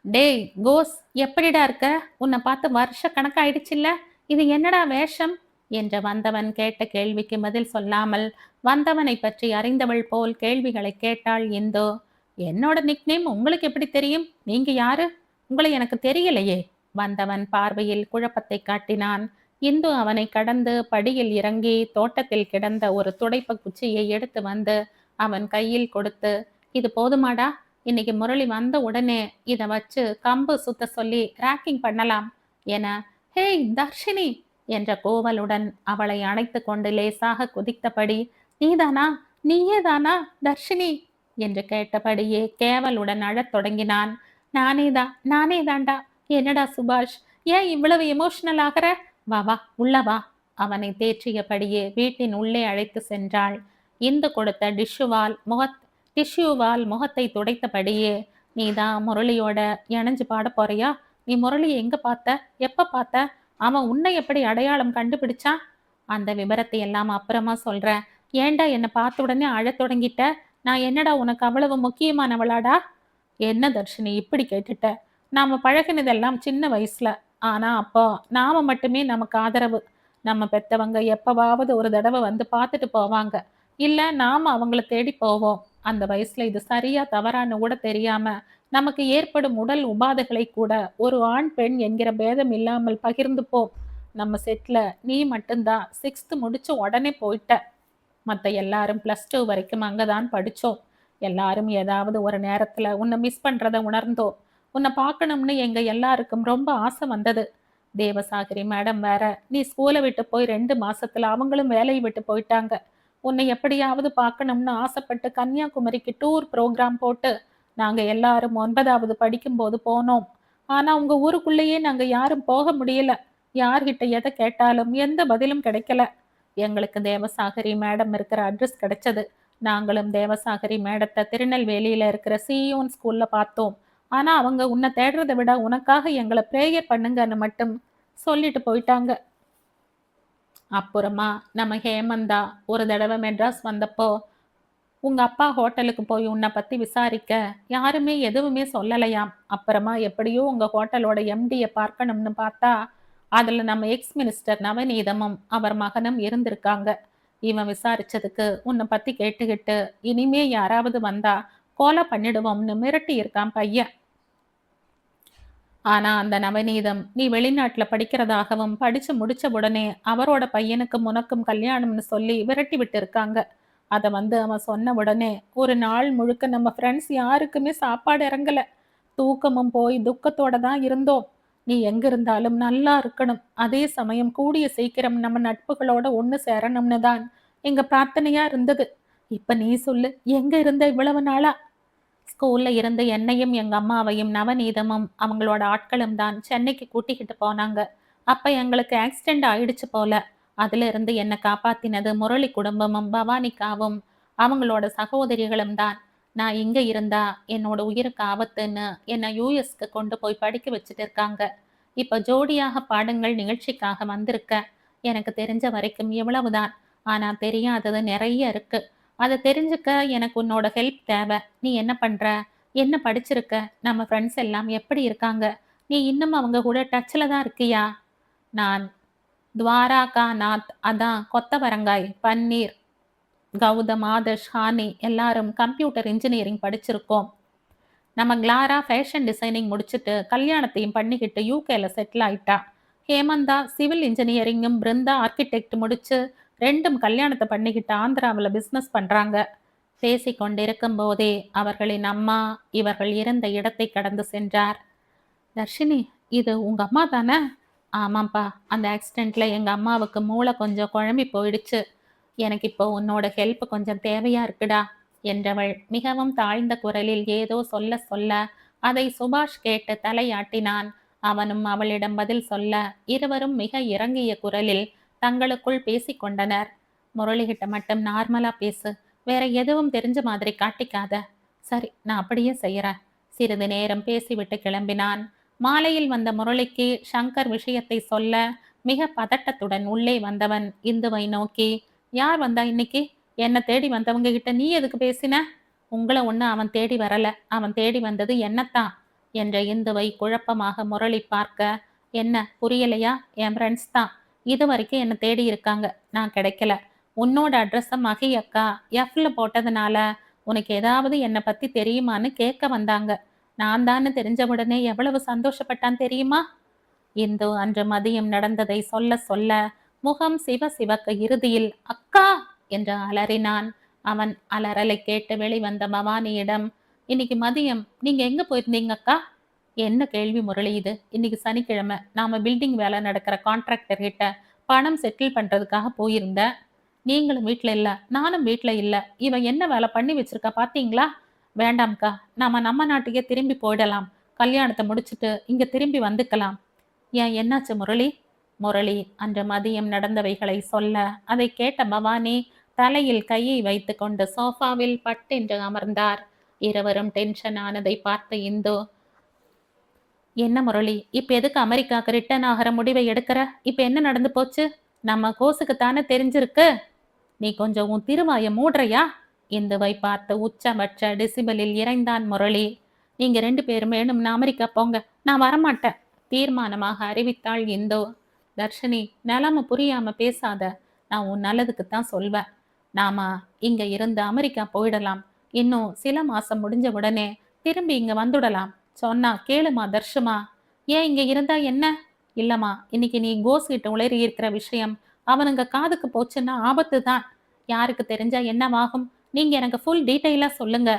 A: டேய் கோஸ், எப்படிடா இருக்க? உன்னை பார்த்து வருஷ கணக்காயிடுச்சுல்ல. இது என்னடா வேஷம் என்று வந்தவன் கேட்ட கேள்விக்கு பதில் சொல்லாமல் வந்தவனை பற்றி அறிந்தவள் போல் கேள்விகளை கேட்டாள் இந்து. என்னோட நிக்நேம் உங்களுக்கு எப்படி தெரியும்? நீங்க யாரு? உங்களை எனக்கு தெரியலையே. வந்தவன் பார்வையில் குழப்பத்தை காட்டினான். இந்து அவனை கடந்து படியில் இறங்கி தோட்டத்தில் கிடந்த ஒரு துடைப்ப குச்சியை எடுத்து வந்து அவன் கையில் கொடுத்து, இது போதுமாடா? இன்னைக்கு முரளி வந்த உடனே இதை வச்சு கம்பு சுத்த சொல்லி ராக்கிங் பண்ணலாம் என. ஹேய் தர்ஷினி என்ற கோவலுடன் அவளை அணைத்து கொண்டு லேசாக குதித்தபடி, நீதானா, நீயே தானா தர்ஷினி என்று கேட்டபடியே கேவலுடன் அழத் தொடங்கினான். நானே தாண்டா. என்னடா சுபாஷ், ஏன் இவ்வளவு எமோஷனல் ஆகிற? வா வா உள்ள வா. அவனை தேற்றியபடியே வீட்டின் உள்ளே அழைத்து சென்றாள். இந்து கொடுத்த டிஷ்யூவால் முகத்தை துடைத்தபடியே நீ தான் முரளியோட இணைஞ்சு பாட போறியா? நீ முரளிய எங்க பார்த்த? எப்ப பார்த்த? அவன் உன்னை எப்படி அடையாளம் கண்டுபிடிச்சான்? அந்த விபரத்தை எல்லாம் அப்புறமா சொல்றேன். ஏன்டா என்ன பார்த்த உடனே அழத் தொடங்கிட்ட? நான் என்னடா உனக்கு அவ்வளவு முக்கியமானவளாடா? என்ன தர்ஷினி இப்படி கேட்டுட்ட? நாம பழகினதெல்லாம் சின்ன வயசுல. ஆனா அப்போ நாம மட்டுமே நமக்கு ஆதரவு. நம்ம பெத்தவங்க எப்பவாவது ஒரு தடவை வந்து பார்த்துட்டு போவாங்க. இல்ல நாம அவங்கள தேடி போவோம். அந்த வயசுல இது சரியா தவறான்னு கூட தெரியாம நமக்கு ஏற்படும் உடல் உபாதைகளை கூட ஒரு ஆண் பெண் என்கிற பேதம் இல்லாமல் பகிர்ந்துப்போம். நம்ம செட்ல நீ மட்டும்தான் 6th முடிச்சு உடனே போயிட்ட. மத்த எல்லாரும் +2 வரைக்கும் அங்கதான் படிச்சோம். எல்லாரும் ஏதாவது ஒரு நேரத்துல உன்னை மிஸ் பண்றத உணர்ந்தோம். உன்னை பார்க்கணும்னு எங்க எல்லாருக்கும் ரொம்ப ஆசை வந்தது. தேவசாகரி மேடம் வேற நீ ஸ்கூலை விட்டு போய் 2 மாசத்துல அவங்களும் வேலையை விட்டு போயிட்டாங்க. உன்னை எப்படியாவது பார்க்கணும்னு ஆசைப்பட்டு கன்னியாகுமரிக்கு டூர் ப்ரோக்ராம் போட்டு நாங்க எல்லாரும் 9வது படிக்கும்போது போனோம். ஆனா உங்க ஊருக்குள்ளேயே நாங்க யாரும் போக முடியல. யார்கிட்ட எதை கேட்டாலும் எந்த பதிலும் கிடைக்கல. எங்களுக்கு தேவசாகரி மேடம் இருக்கிற அட்ரஸ் கிடைச்சது. நாங்களும் தேவசாகரி மேடத்தை திருநெல்வேலியில இருக்கிற சியோன் ஸ்கூல்ல பார்த்தோம். ஆனா அவங்க உன்னை தேடுறதை விட உனக்காக எங்களை ப்ரேயர் பண்ணுங்கன்னு மட்டும் சொல்லிட்டு போயிட்டாங்க. அப்புறமா நம்ம ஹேமந்தா ஒரு தடவை மெட்ராஸ் வந்தப்போ உங்க அப்பா ஹோட்டலுக்கு போய் உன்னை பத்தி விசாரிக்க யாருமே எதுவுமே சொல்லலையாம். அப்புறமா எப்படியோ உங்க ஹோட்டலோட எம்டியை பார்க்கணும்னு பார்த்தா அதுல நம்ம எக்ஸ் மினிஸ்டர் நவநீதமும் அவர் மகனும் இருந்திருக்காங்க. இவன் விசாரிச்சதுக்கு உன்னை பத்தி கேட்டுக்கிட்டு இனிமே யாராவது வந்தா கொலை பண்ணிடுவோம்னு மிரட்டி இருக்கான் பையன். ஆனா அந்த நவநீதம் நீ வெளிநாட்டுல படிக்கிறதாகவும் படிச்சு முடிச்ச உடனே அவரோட பையனுக்கும் உனக்கும் கல்யாணம்னு சொல்லி விரட்டி விட்டு இருக்காங்க. அதை வந்து அவன் சொன்ன உடனே ஒரு நாள் முழுக்க நம்ம ஃப்ரெண்ட்ஸ் யாருக்குமே சாப்பாடு இறங்கல. தூக்கமும் போய் துக்கத்தோட தான் இருந்தோம். நீ எங்க இருந்தாலும் நல்லா இருக்கணும். அதே சமயம் கூடிய சீக்கிரம் நம்ம நட்புகளோட ஒண்ணு சேரணும்னு தான் எங்க பிரார்த்தனையா இருந்தது. இப்ப நீ சொல்லு, எங்க இருந்த இவ்வளவு நாளா? ஸ்கூல்ல இருந்து என்னையும் எங்க அம்மாவையும் நவநீதமும் அவங்களோட ஆட்களும் தான் சென்னைக்கு கூட்டிக்கிட்டு போனாங்க. அப்ப எங்களுக்கு ஆக்சிடென்ட் ஆயிடுச்சு போல. அதுல இருந்து என்னை காப்பாத்தினது முரளி குடும்பமும் பவானிக்காவும் அவங்களோட சகோதரிகளும் தான். நான் இங்க இருந்தா என்னோட உயிருக்கு ஆபத்துன்னு என்னை யுஎஸ்க்கு கொண்டு போய் படிக்க வச்சுட்டு இருக்காங்க. இப்ப ஜோடியாக பாடுங்கள் நிகழ்ச்சிக்காக வந்திருக்க. எனக்கு தெரிஞ்ச வரைக்கும் இவ்வளவுதான். ஆனா தெரியாதது நிறைய இருக்கு. அதை தெரிஞ்சுக்க எனக்கு உன்னோட ஹெல்ப் தேவை. நீ என்ன பண்ற? என்ன படிச்சிருக்க? நம்ம ஃப்ரெண்ட்ஸ் எல்லாம் எப்படி இருக்காங்க? நீ இன்னும் அவங்க கூட டச்ல தான் இருக்கியா? நான் துவாராகா நாத், அதான் கொத்தவரங்காய், பன்னீர், கௌதம், ஆதர்ஷ், ஹானி எல்லாரும் கம்ப்யூட்டர் இன்ஜினியரிங் படிச்சிருக்கோம். நம்ம கிளாரா ஃபேஷன் டிசைனிங் முடிச்சுட்டு கல்யாணத்தையும் பண்ணிக்கிட்டு யூகேல செட்டில் ஆயிட்டா. ஹேமந்தா சிவில் இன்ஜினியரிங்கும் பிருந்தா ஆர்கிடெக்ட் முடிச்சு ரெண்டும் கல்யாணத்தை பண்ணிக்கிட்டு ஆந்திராவில் பிஸ்னஸ் பண்றாங்க. பேசி கொண்டிருக்கும் போதே அவர்களின் அம்மா இவர்கள் இருந்த இடத்தை கடந்து சென்றார். தர்ஷினி, இது உங்க அம்மா தானே? ஆமாம்ப்பா, அந்த ஆக்சிடெண்ட்ல எங்க அம்மாவுக்கு மூளை கொஞ்சம் குழம்பி போயிடுச்சு. எனக்கு இப்போ உன்னோட ஹெல்ப் கொஞ்சம் தேவையா இருக்குடா என்றவள் மிகவும் தாழ்ந்த குரலில் ஏதோ சொல்ல சொல்ல அதை சுபாஷ் கேட்டு தலையாட்டினான். அவனும் அவளிடம் பதில் சொல்ல இருவரும் மிக இறங்கிய குரலில் தங்களுக்குள் பேசிக்கொண்டனர். முரளிகிட்ட மட்டும் நார்மலா பேசு, வேற எதுவும் தெரிஞ்ச மாதிரி காட்டிக்காத. சரி, நான் அப்படியே செய்யறேன். சிறிது நேரம் பேசிவிட்டு கிளம்பினான். மாலையில் வந்த முரளிக்கு சங்கர் விஷயத்தை சொல்ல மிக பதட்டத்துடன் உள்ளே வந்தவன் இந்துவை நோக்கி, யார் வந்தா இன்னைக்கு? என்ன தேடி வந்தவங்க கிட்ட நீ எதுக்கு பேசின? உங்களை ஒண்ணு அவன் தேடி வரல, அவன் தேடி வந்தது என்னத்தான் என்ற இந்துவை குழப்பமாக முரளி பார்க்க, என்ன புரியலையா? என் ஃப்ரெண்ட்ஸ் தான் இது வரைக்கும் என்ன தேடி இருக்காங்க. நான் கிடைக்கல. உன்னோட அட்ரஸ மகி அக்கா எஃப்ல போட்டதுனால உனக்கு ஏதாவது என்னை பத்தி தெரியுமான்னு கேட்க வந்தாங்க. நான் தான்னு தெரிஞ்ச உடனே எவ்வளவு சந்தோஷப்பட்டான் தெரியுமா? இந்து அன்று மதியம் நடந்ததை சொல்ல சொல்ல முகம் சிவ சிவக்க இறுதியில் அக்கா என்று அலறினான். அவன் அலறலை கேட்டு வெளிவந்த பவானியிடம், இன்னைக்கு மதியம் நீங்க எங்க போயிருந்தீங்க அக்கா? என்ன கேள்வி முரளி இது? இன்னைக்கு சனிக்கிழமை நாம பில்டிங் வேலை நடக்கிற கான்ட்ராக்டர் கிட்ட பணம் செட்டில் பண்றதுக்காக போயிருந்த. நீங்களும் வீட்டுல இல்ல, நானும் வீட்டுல இல்ல. இவன் என்ன வேலை பண்ணி வச்சிருக்கா பாத்தீங்களா? வேண்டாம்க்கா, நாம நம்ம நாட்டுக்கே திரும்பி போயிடலாம். கல்யாணத்தை முடிச்சுட்டு இங்க திரும்பி வந்துக்கலாம். ஏன், என்னாச்சு முரளி? முரளி அன்று மதியம் நடந்தவைகளை சொல்ல அதை கேட்ட பவானி தலையில் கையை வைத்து கொண்டு சோஃபாவில் பட்டென்று அமர்ந்தார். இருவரும் டென்ஷன் ஆனதை பார்த்த இந்து, என்ன முரளி, இப்ப எதுக்கு அமெரிக்காக்கு ரிட்டர்ன் ஆகிற முடிவை எடுக்கிற? இப்ப என்ன நடந்து போச்சு? நம்ம கோசுக்கு தானே தெரிஞ்சிருக்கு. நீ கொஞ்சம் உன் திருவாய மூடுறையா? இந்துவை பார்த்து உச்சபட்ச டிசிபலில் இறைந்தான் முரளி. நீங்க 2 பேரும் வேணும்னா அமெரிக்கா போங்க, நான் வரமாட்டேன், தீர்மானமாக அறிவித்தாள் இந்து. தர்ஷினி, நிலைமை புரியாம பேசாத, நான் உன் நல்லதுக்கு தான் சொல்வேன். நாம இங்க இருந்து அமெரிக்கா போயிடலாம். இன்னும் சில மாசம் முடிஞ்ச உடனே திரும்பி இங்க வந்துடலாம். சொன்னா கேளுமா தர்ஷுமா? ஏன் இங்க இருந்தா என்ன? இல்லம்மா, இன்னைக்கு நீ கோஸ் கிட்ட உளறி இருக்கிற விஷயம் அவனுங்க காதுக்கு போச்சுன்னா ஆபத்து தான். யாருக்கு தெரிஞ்சா என்னவாகும்? நீங்க எனக்கு ஃபுல் டீட்டெயிலா சொல்லுங்க.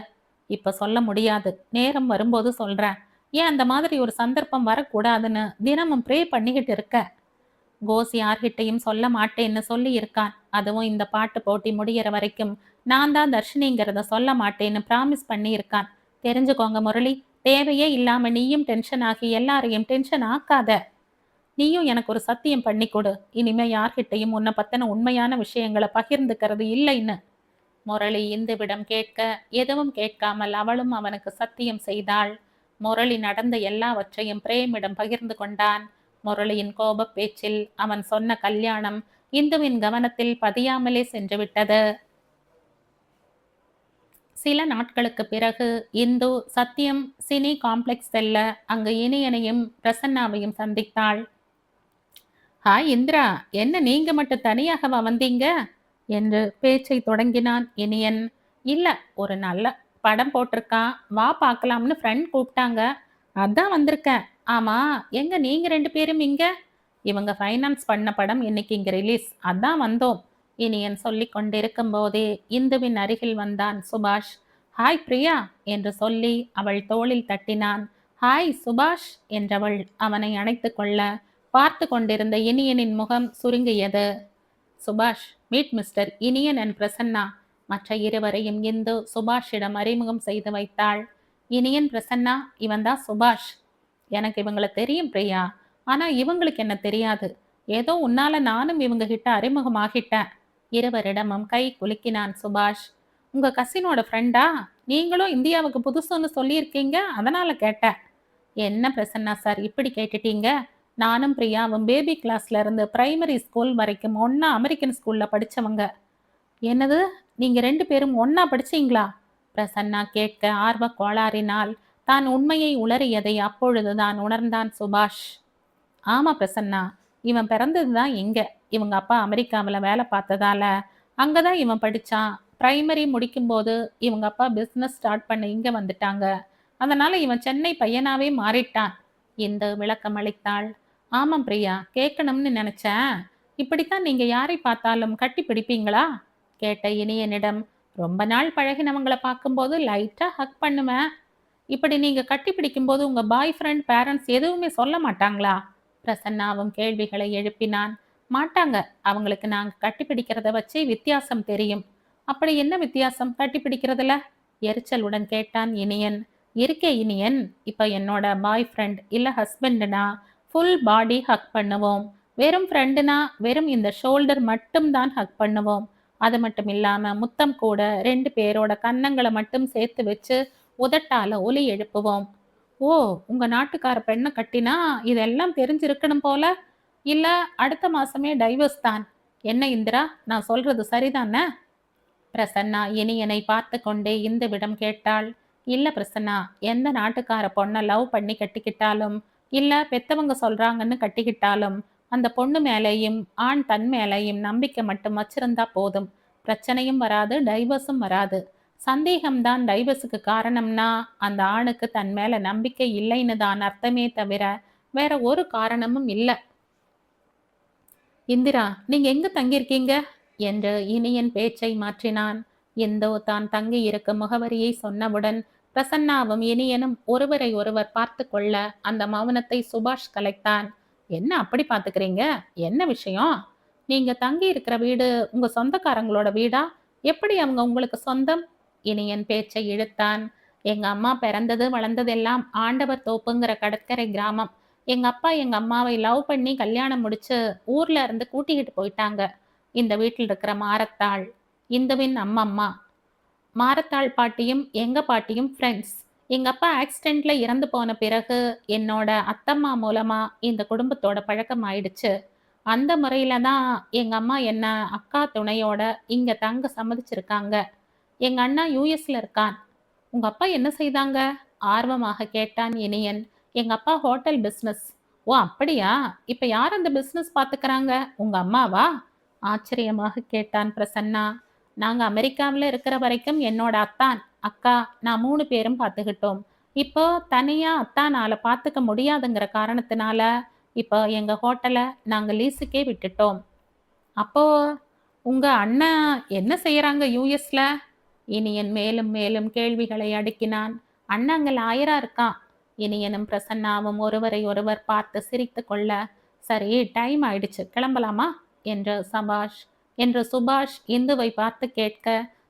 A: இப்ப சொல்ல முடியாது, நேரம் வரும்போது சொல்றேன். ஏன் அந்த மாதிரி ஒரு சந்தர்ப்பம் வரக்கூடாதுன்னு தினமும் ப்ரே பண்ணிக்கிட்டு இருக்க? கோஸ் யார்கிட்டையும் சொல்ல மாட்டேன்னு சொல்லி இருக்கான். அதுவும் இந்த பாட்டு போட்டி முடியற வரைக்கும் நான் தான் தர்ஷினிங்கிறத சொல்ல மாட்டேன்னு ப்ராமிஸ் பண்ணி இருக்கான். தெரிஞ்சுக்கோங்க முரளி, தேவையே இல்லாம நீயும் டென்ஷன் ஆகி எல்லாரையும் டென்ஷன் ஆக்காத. நீயும் எனக்கு ஒரு சத்தியம் பண்ணி கொடு, இனிமே யார்கிட்டையும் உன்னை பத்தின உண்மையான விஷயங்களை பகிர்ந்துக்கிறது இல்லைன்னு. முரளி இந்துவிடம் கேட்க எதுவும் கேட்காமல் அவளும் அவனுக்கு சத்தியம் செய்தாள். முரளி நடந்த எல்லாவற்றையும் பிரேமிடம் பகிர்ந்து கொண்டான். முரளியின் கோபப் பேச்சில் அவன் சொன்ன கல்யாணம் இந்துவின் கவனத்தில் பதியாமலே சென்று விட்டது. சில நாட்களுக்கு பிறகு இந்து சத்தியம் சினி காம்ப்ளெக்ஸ் செல்ல அங்கு இனியனையும் பிரசன்னாவையும் சந்தித்தாள். ஹாய் இந்திரா, என்ன நீங்க மட்டும் தனியாகவா வந்தீங்க என்று பேச்சை தொடங்கினான் இனியன். இல்ல, ஒரு நல்ல படம் போட்டிருக்கான், வா பார்க்கலாம்னு ஃப்ரெண்ட் கூப்பிட்டாங்க, அதான் வந்திருக்கேன். ஆமா, எங்க நீங்க 2 பேரும் இங்க? இவங்க ஃபைனான்ஸ் பண்ண படம் இன்னைக்கு இங்க ரிலீஸ், அதான் வந்தோம். இனியன் சொல்லிக் கொண்டிருக்கும் போதே இந்துவின் அருகில் வந்தான் சுபாஷ். ஹாய் பிரியா என்று சொல்லி அவள் தோளில் தட்டினான். ஹாய் சுபாஷ் என்றவள் அவனை அணைத்து கொள்ள பார்த்து கொண்டிருந்த இனியனின் முகம் சுருங்கியது. சுபாஷ், meet mister Iniyan and Prasanna. மற்ற இருவரையும் இந்து சுபாஷிடம் அறிமுகம் செய்து வைத்தாள். இனியன், பிரசன்னா, இவன் தான் சுபாஷ். எனக்கு இவங்களை தெரியும் பிரியா, ஆனா இவங்களுக்கு என்ன தெரியாது. ஏதோ உன்னால நானும் இவங்க கிட்ட அறிமுகமாகிட்டேன். இருவரிடமும் கை குலுக்கினான் சுபாஷ். உங்க கசினோட ஃப்ரெண்டா? நீங்களும் இந்தியாவுக்கு புதுசுன்னு சொல்லியிருக்கீங்க, அதனால கேட்டேன். என்ன பிரசன்னா சார் இப்படி கேட்டுட்டீங்க? நானும் பிரியாவும் பேபி கிளாஸ்ல இருந்து பிரைமரி ஸ்கூல் வரைக்கும் ஒன்னா அமெரிக்கன் ஸ்கூல்ல படிச்சவங்க. என்னது, நீங்க 2 பேரும் ஒன்னா படிச்சீங்களா? பிரசன்னா கேட்க ஆர்வ கோளாறினால் தான் உண்மையை உளறியதை அப்பொழுதுதான் உணர்ந்தான் சுபாஷ். ஆமா பிரசன்னா, இவன் பிறந்ததுதான் இங்க. இவங்க அப்பா அமெரிக்காவில் வேலை பார்த்ததால அங்கதான் இவன் படிச்சான். பிரைமரி முடிக்கும்போது இவங்க அப்பா பிஸ்னஸ் ஸ்டார்ட் பண்ண இங்க வந்துட்டாங்க. அதனால இவன் சென்னை பையனாவே மாறிட்டான். இந்த விளக்கம் அளித்தாள். ஆமாம் பிரியா, கேட்கணும்னு நினைச்சேன். இப்படித்தான் நீங்க யாரை பார்த்தாலும் கட்டி பிடிப்பீங்களா கேட்ட இனியனிடம், ரொம்ப நாள் பழகினவங்களை பார்க்கும்போது லைட்டா ஹக் பண்ணுவேன். இப்படி நீங்க கட்டி பிடிக்கும்போது உங்க பாய் ஃப்ரெண்ட் பேரண்ட்ஸ் எதுவுமே சொல்ல மாட்டாங்களா? பிரசன்னாவும் கேள்விகளை எழுப்பினான். மாட்டாங்க, அவங்களுக்கு நாங்க கட்டி பிடிக்கிறத வச்சு வித்தியாசம் தெரியும். அப்படி என்ன வித்தியாசம் கட்டி பிடிக்கிறதுல? எரிச்சலுடன் கேட்டான் இனியன். இருக்கே இனியன், இப்ப என்னோட பாய் ஃப்ரெண்ட் இல்ல ஹஸ்பண்ட்னா ஃபுல் பாடி ஹக் பண்ணுவோம். வெறும் ஃப்ரெண்டுனா வெறும் இந்த ஷோல்டர் மட்டும் தான் ஹக் பண்ணுவோம். அது மட்டும் இல்லாம முத்தம் கூட 2 பேரோட கன்னங்களை மட்டும் சேர்த்து வச்சு உதட்டால ஒலி எழுப்புவோம். ஓ, உங்க நாட்டுக்கார பெண்ணை கட்டினா இதெல்லாம் தெரிஞ்சிருக்கணும் போல. இல்ல அடுத்த மாசமே டைவர்ஸ் தான். என்ன இந்திரா, நான் சொல்றது சரிதானே? பிரசன்னா இனியனை பார்த்து கொண்டே இந்துவிடம் கேட்டாள். இல்ல பிரசன்னா, எந்த நாட்டுக்கார பொண்ணை லவ் பண்ணி கட்டிக்கிட்டாலும் இல்ல பெத்தவங்க சொல்றாங்கன்னு கட்டிக்கிட்டாலும் அந்த பொண்ணு மேலேயும் ஆண் தன் மேலேயும் நம்பிக்கை மட்டும் வச்சிருந்தா போதும். பிரச்சனையும் வராது, டைவர்ஸும் வராது. சந்தேகம்தான் டைவர்ஸுக்கு காரணம்னா அந்த ஆணுக்கு தன் மேல நம்பிக்கை இல்லைன்னு தான் அர்த்தமே தவிர வேற ஒரு காரணமும் இல்லை. இந்திரா, நீங்க எங்க தங்கியிருக்கீங்க என்று இனியன் பேச்சை மாற்றினான். இந்தோ தான் தங்கி இருக்கும் முகவரியை சொன்னவுடன் பிரசன்னாவும் இனியனும் ஒருவரை ஒருவர் பார்த்து கொள்ள அந்த மௌனத்தை சுபாஷ் கலைத்தான். என்ன அப்படி பார்த்துக்கிறீங்க? என்ன விஷயம்? நீங்க தங்கி இருக்கிற வீடு உங்க சொந்தக்காரங்களோட வீடா? எப்படி அவங்க உங்களுக்கு சொந்தம்? இனியன் பேச்சை இழுத்தான். எங்க அம்மா பிறந்தது வளர்ந்தது எல்லாம் ஆண்டவர் தோப்புங்கிற கடற்கரை கிராமம். எங்க அப்பா எங்க அம்மாவை லவ் பண்ணி கல்யாணம் முடிச்சு ஊர்ல இருந்து கூட்டிக்கிட்டு போயிட்டாங்க. இந்த வீட்டில் இருக்கிற மாரத்தாள் இந்துவின் அம்மம்மா. மாரத்தாள் பாட்டியும் எங்க பாட்டியும் ஃப்ரெண்ட்ஸ். எங்க அப்பா ஆக்சிடென்ட்ல இறந்து போன பிறகு என்னோட அத்தம்மா மூலமா இந்த குடும்பத்தோட பழக்கம் ஆயிடுச்சு. அந்த முறையில தான் எங்க அம்மா என்ன அக்கா துணையோட இங்க தங்க சம்மதிச்சிருக்காங்க. எங்க அண்ணா யுஎஸ்ல இருக்கான். உங்க அப்பா என்ன செய்தாங்க? ஆர்வமாக கேட்டான் இனியன். எங்க அப்பா ஹோட்டல் பிசினஸ். ஓ அப்படியா? இப்ப யார் அந்த பிசினஸ் பாத்துக்கறாங்க? உங்க அம்மாவா? ஆச்சரியமாக கேட்டான் பிரசன்னா. நாங்க அமெரிக்காவுல இருக்கிற வரைக்கும் என்னோட அத்தான், அக்கா, நான் 3 பேரும் பாத்துக்கிட்டோம். இப்போ தனியா அத்தானால பாத்துக்க முடியாதுங்கிற காரணத்தினால, இப்போ எங்க ஹோட்டல நாங்க லீஸுக்கே விட்டுட்டோம். அப்போ உங்க அண்ணன் என்ன செய்யறாங்க யுஎஸ்ல? இனியன் மேலும் மேலும் கேள்விகளை அடுக்கினான். அண்ணன் அங்க லாயரா இருக்கான். இனியனும் பிரசன்னாவும் ஒருவரை ஒருவர் பார்த்து சிரித்து கொள்ள, சரி டைம் ஆயிடுச்சு கிளம்பலாமா என்று சுபாஷ் இந்துவை பார்த்து கேட்க,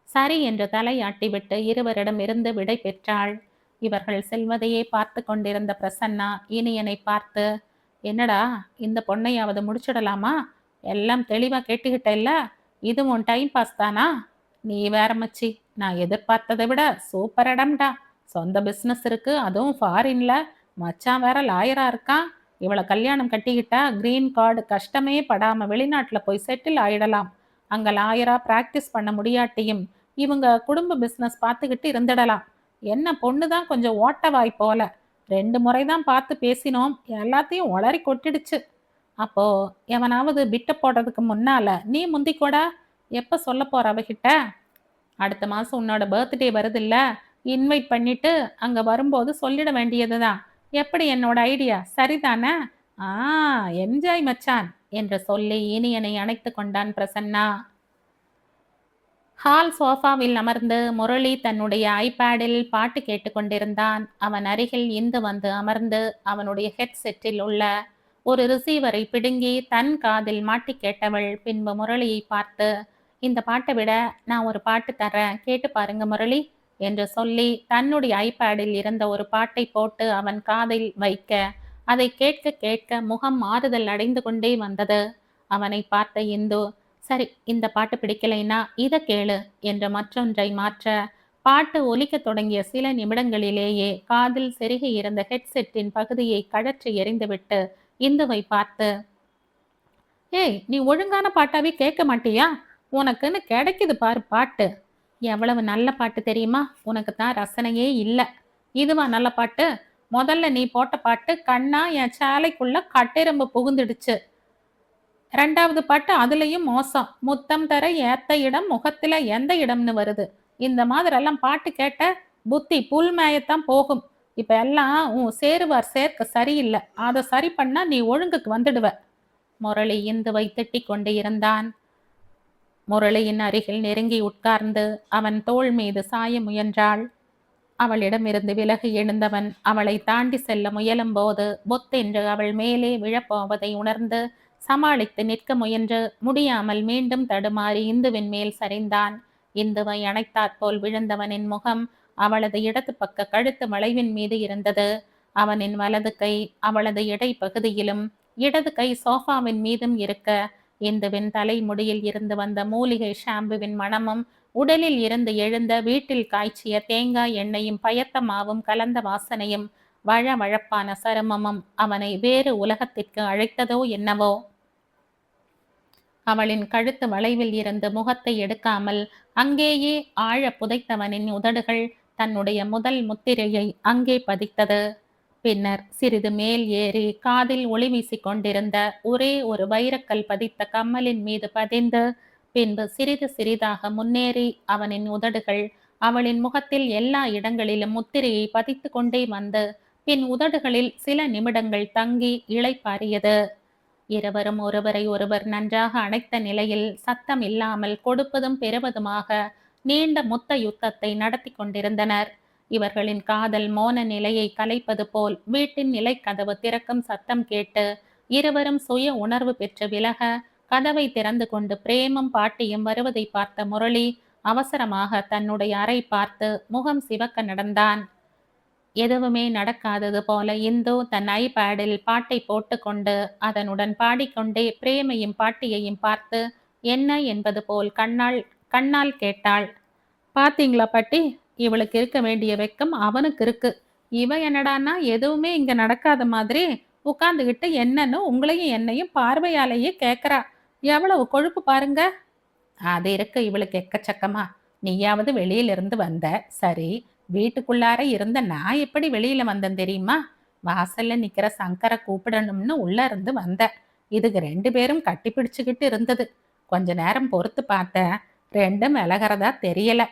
A: சரி என்று தலையாட்டிவிட்டு இருவரிடமிருந்து விடை பெற்றாள். இவர்கள் செல்வதையே பார்த்து கொண்டிருந்த பிரசன்னா இனியனை பார்த்து, என்னடா இந்த பொண்ணையாவது முடிச்சிடலாமா? எல்லாம் தெளிவா கேட்டுக்கிட்டல்ல? இது உன் டைம் பாஸ் தானா? நீ வேற மச்சி, நான் எதிர்பார்த்ததை விட சூப்பர் இடம்டா. சொந்த பிசினஸ் இருக்கு, அதுவும் ஃபாரின்ல. மச்சான் வேற லாயரா இருக்கான். இவளை கல்யாணம் கட்டிக்கிட்டா கிரீன் கார்டு கஷ்டமே படாம வெளிநாட்டுல போய் செட்டில் ஆயிடலாம். அங்க லாயரா பிராக்டிஸ் பண்ண முடியாட்டியும் இவங்க குடும்ப பிசினஸ் பார்த்துக்கிட்டு இருந்துடலாம். என்ன பொண்ணுதான் கொஞ்சம் ஓட்டவாய் போல. 2 முறை தான் பார்த்து பேசினோம், எல்லாத்தையும் உளறி கொட்டிடுச்சு. அப்போ எவனாவது பிட்ட போடுறதுக்கு முன்னால நீ முந்திக்கோடா. எப்ப சொல்ல போற அவகிட்ட? அடுத்த மாசம் உன்னோட பர்த்டே வருதுல்ல, இன்வைட் பண்ணிட்டு அங்க வரும்போது சொல்லிட வேண்டியதுதான். எப்படி என்னோட ஐடியா சரிதானே? ஆ, என்ஜாய் மச்சான் என்று சொல்லி இனியனை அணைத்து கொண்டான் பிரசன்னா. ஹால் சோஃபாவில் அமர்ந்து முரளி தன்னுடைய ஐபேடில் பாட்டு கேட்டுக்கொண்டிருந்தான். அவன் அருகில் இந்து வந்து அமர்ந்து அவனுடைய ஹெட்செட்டில் உள்ள ஒரு ரிசீவரை பிடுங்கி தன் காதில் மாட்டி கேட்டவள் பின்பு முரளியை பார்த்து, இந்த பாட்டை விட நான் ஒரு பாட்டு தரேன், கேட்டு பாருங்க முரளி என்று சொல்லி தன்னுடைய ஐபேடில் இருந்த ஒரு பாட்டை போட்டு அவன் காதில் வைக்க, அதை கேட்க கேட்க முகம் மாறுதல் அடைந்து கொண்டே வந்தது. அவனை பார்த்த இந்து, சரி இந்த பாட்டு பிடிக்கலைன்னா இதை கேளு என்று மற்றொன்றை மாற்ற, பாட்டு ஒலிக்க தொடங்கிய சில நிமிடங்களிலேயே காதில் செருகி இருந்த ஹெட்செட்டின் பகுதியை கழற்றி எறிந்துவிட்டு இந்துவை பார்த்து, ஏய் நீ ஒழுங்கான பாட்டாவே கேட்க மாட்டியா? உனக்குன்னு கிடைக்குது பாரு பாட்டு. எவ்வளவு நல்ல பாட்டு தெரியுமா? உனக்கு தான் ரசனையே இல்லை. இதுவா நல்ல பாட்டு? முதல்ல நீ போட்ட பாட்டு கண்ணா என் சேலைக்குள்ள கட்டெரும்பு புகுந்துடுச்சு. 2வது பாட்டு அதுலயும் மோசம். முத்தம் தர ஏத்த இடம் முகத்துல எந்த இடம்னு வருது. இந்த மாதிரெல்லாம் பாட்டு கேட்ட புத்தி புல் மேயத்தான் போகும். இப்ப எல்லாம் உன் சேருவார் சேர்க்க சரியில்லை. அதை சரி பண்ணா நீ ஒழுங்குக்கு வந்துடுவ. முரளி இந்துவை திட்டிக் கொண்டு இருந்தான். முரளியின் அருகில் நெருங்கி உட்கார்ந்து அவன் தோள் மீது சாய முயன்றாள். அவளிடமிருந்து விலகி எழுந்தவன் அவளை தாண்டி செல்ல முயலும் போது பொத்தென்று அவள் மேலே விழப்போவதை உணர்ந்து சமாளித்து நிற்க முயன்று முடியாமல் மீண்டும் தடுமாறி இந்துவின் மேல் சரிந்தான். இந்துவை அணைத்தாற்போல் விழுந்தவனின் முகம் அவளது இடது பக்க கழுத்து வளைவின் மீது இருந்தது. அவனின் வலது கை அவளது இடை பகுதியிலும் இடது கை சோஃபாவின் மீதும் இருக்க, இந்துவின் தலைமுடியில் இருந்து வந்த மூலிகை ஷாம்புவின் மணமும் உடலில் இருந்து எழுந்த வீட்டில் காய்ச்சிய தேங்காய் எண்ணெயும் பயத்த மாவும் கலந்த வாசனையும் வழவழப்பான சருமமும் அவனை வேறு உலகத்திற்கு அழைத்ததோ என்னவோ. அவளின் கழுத்து வளைவில் இருந்து முகத்தை எடுக்காமல் அங்கேயே ஆழ புதைத்தவனின் உதடுகள் தன்னுடைய முதல் முத்திரையை அங்கே பதித்தது. பின்னர் சிறிது மேல் ஏறி காதில் ஒளி வீசிக் கொண்டிருந்த ஒரே ஒரு வைரக்கல் பதித்த கம்மலின் மீது பதிந்து, பின்பு சிறிது சிறிதாக முன்னேறி அவனின் உதடுகள் அவளின் முகத்தில் எல்லா இடங்களிலும் முத்திரையை பதித்து கொண்டே வந்து பின் உதடுகளில் சில நிமிடங்கள் தங்கி இளைப்பாறியது. இருவரும் ஒருவரை ஒருவர் நன்றாக அணைத்த நிலையில் சத்தம் இல்லாமல் கொடுப்பதும் பெறுவதுமாக நீண்ட முத்த யுத்தத்தை நடத்தி கொண்டிருந்தனர். இவர்களின் காதல் மோன நிலையை கலைப்பது போல் வீட்டின் நிலைக்கதவு திறக்கும் சத்தம் கேட்டு இருவரும் சுய உணர்வு பெற்று விலக, கதவை திறந்து கொண்டு பிரேமும் பாட்டியும் வருவதை பார்த்த முரளி அவசரமாக தன்னுடைய அறை பார்த்து முகம் சிவக்க நடந்தான். எதுவுமே நடக்காதது போல இந்து தன் ஐபேடில் பாட்டை போட்டுக்கொண்டு அதனுடன் பாடிக்கொண்டே பிரேமையும் பாட்டியையும் பார்த்து என்ன என்பது போல் கண்ணால் கேட்டாள். பாத்தீங்களா பாட்டி? இவளுக்கு இருக்க வேண்டிய வெட்கம் அவனுக்கு இருக்கு. இவன் என்னடான்னா எதுவுமே இங்க நடக்காத மாதிரி உட்கார்ந்துகிட்டு என்னன்னு உங்களையும் என்னையும் பார்வையாலேயே கேட்கறா. எவ்வளவு கொழுப்பு பாருங்க. அது இருக்கு இவளுக்கு எக்கச்சக்கமா. நீயாவது வெளியில இருந்து வந்த. சரி, வீட்டுக்குள்ளார இருந்த நான் எப்படி வெளியில வந்தேன் தெரியுமா? வாசல்ல நிக்கிற சங்கர கூப்பிடணும்னு உள்ள இருந்து வந்தேன். இதுக 2 பேரும் கட்டி பிடிச்சுக்கிட்டு இருந்தது. கொஞ்ச நேரம் பொறுத்து பார்த்தேன். 2ம் விலகறதா தெரியல.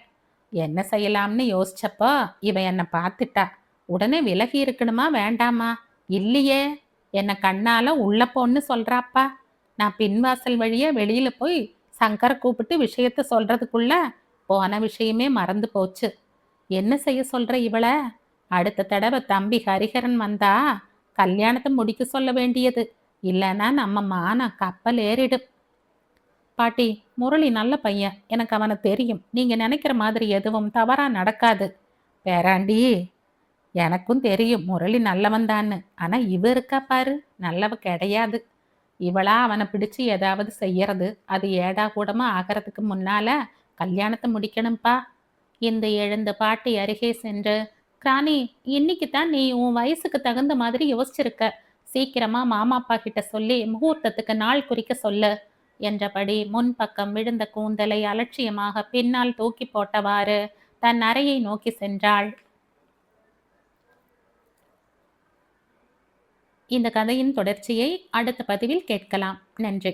A: என்ன செய்யலாம்னு யோசிச்சப்போ இவ என்ன பார்த்துட்டா. உடனே விலகி இருக்கணுமா வேண்டாமா? இல்லையே, என்ன கண்ணால உள்ள போன்னு சொல்றாப்பா. நான் பின்வாசல் வழியா வெளியில போய் சங்கர கூப்பிட்டு விஷயத்த சொல்றதுக்குள்ள போன விஷயமே மறந்து போச்சு. என்ன செய்ய சொல்ற இவள? அடுத்த தடவை தம்பி ஹரிஹரன் வந்தா கல்யாணத்தை முடிக்க சொல்ல வேண்டியது. இல்லைன்னா நம்ம மானம் கப்பல் ஏறிடும். பாட்டி, முரளி நல்ல பையன். எனக்கு அவனை தெரியும். நீங்க நினைக்கிற மாதிரி எதுவும் தவறா நடக்காது. பேராண்டி, எனக்கும் தெரியும் முரளி நல்லவன்தான்னு. ஆனா இவ இருக்கா பாரு, நல்லவ கிடையாது. இவளா அவனை பிடிச்சு ஏதாவது செய்யறது, அது ஏடா கூடமா ஆகிறதுக்கு முன்னால கல்யாணத்தை முடிக்கணும்பா. இந்த எழுந்த பாட்டி அருகே சென்று, கிராணி, இன்னைக்கு தான் நீ உன் வயசுக்கு தகுந்த மாதிரி யோசிச்சிருக்க. சீக்கிரமா மாமா அப்பா கிட்ட சொல்லி முகூர்த்தத்துக்கு நாள் குறிக்க சொல்லு என்றபடி முன்பக்கம் விழுந்த கூந்தலை அலட்சியமாக பின்னால் தூக்கி போட்டவாறு தன் அறையை நோக்கி சென்றாள். இந்த கதையின் தொடர்ச்சியை அடுத்த பதிவில் கேட்கலாம். நன்றி.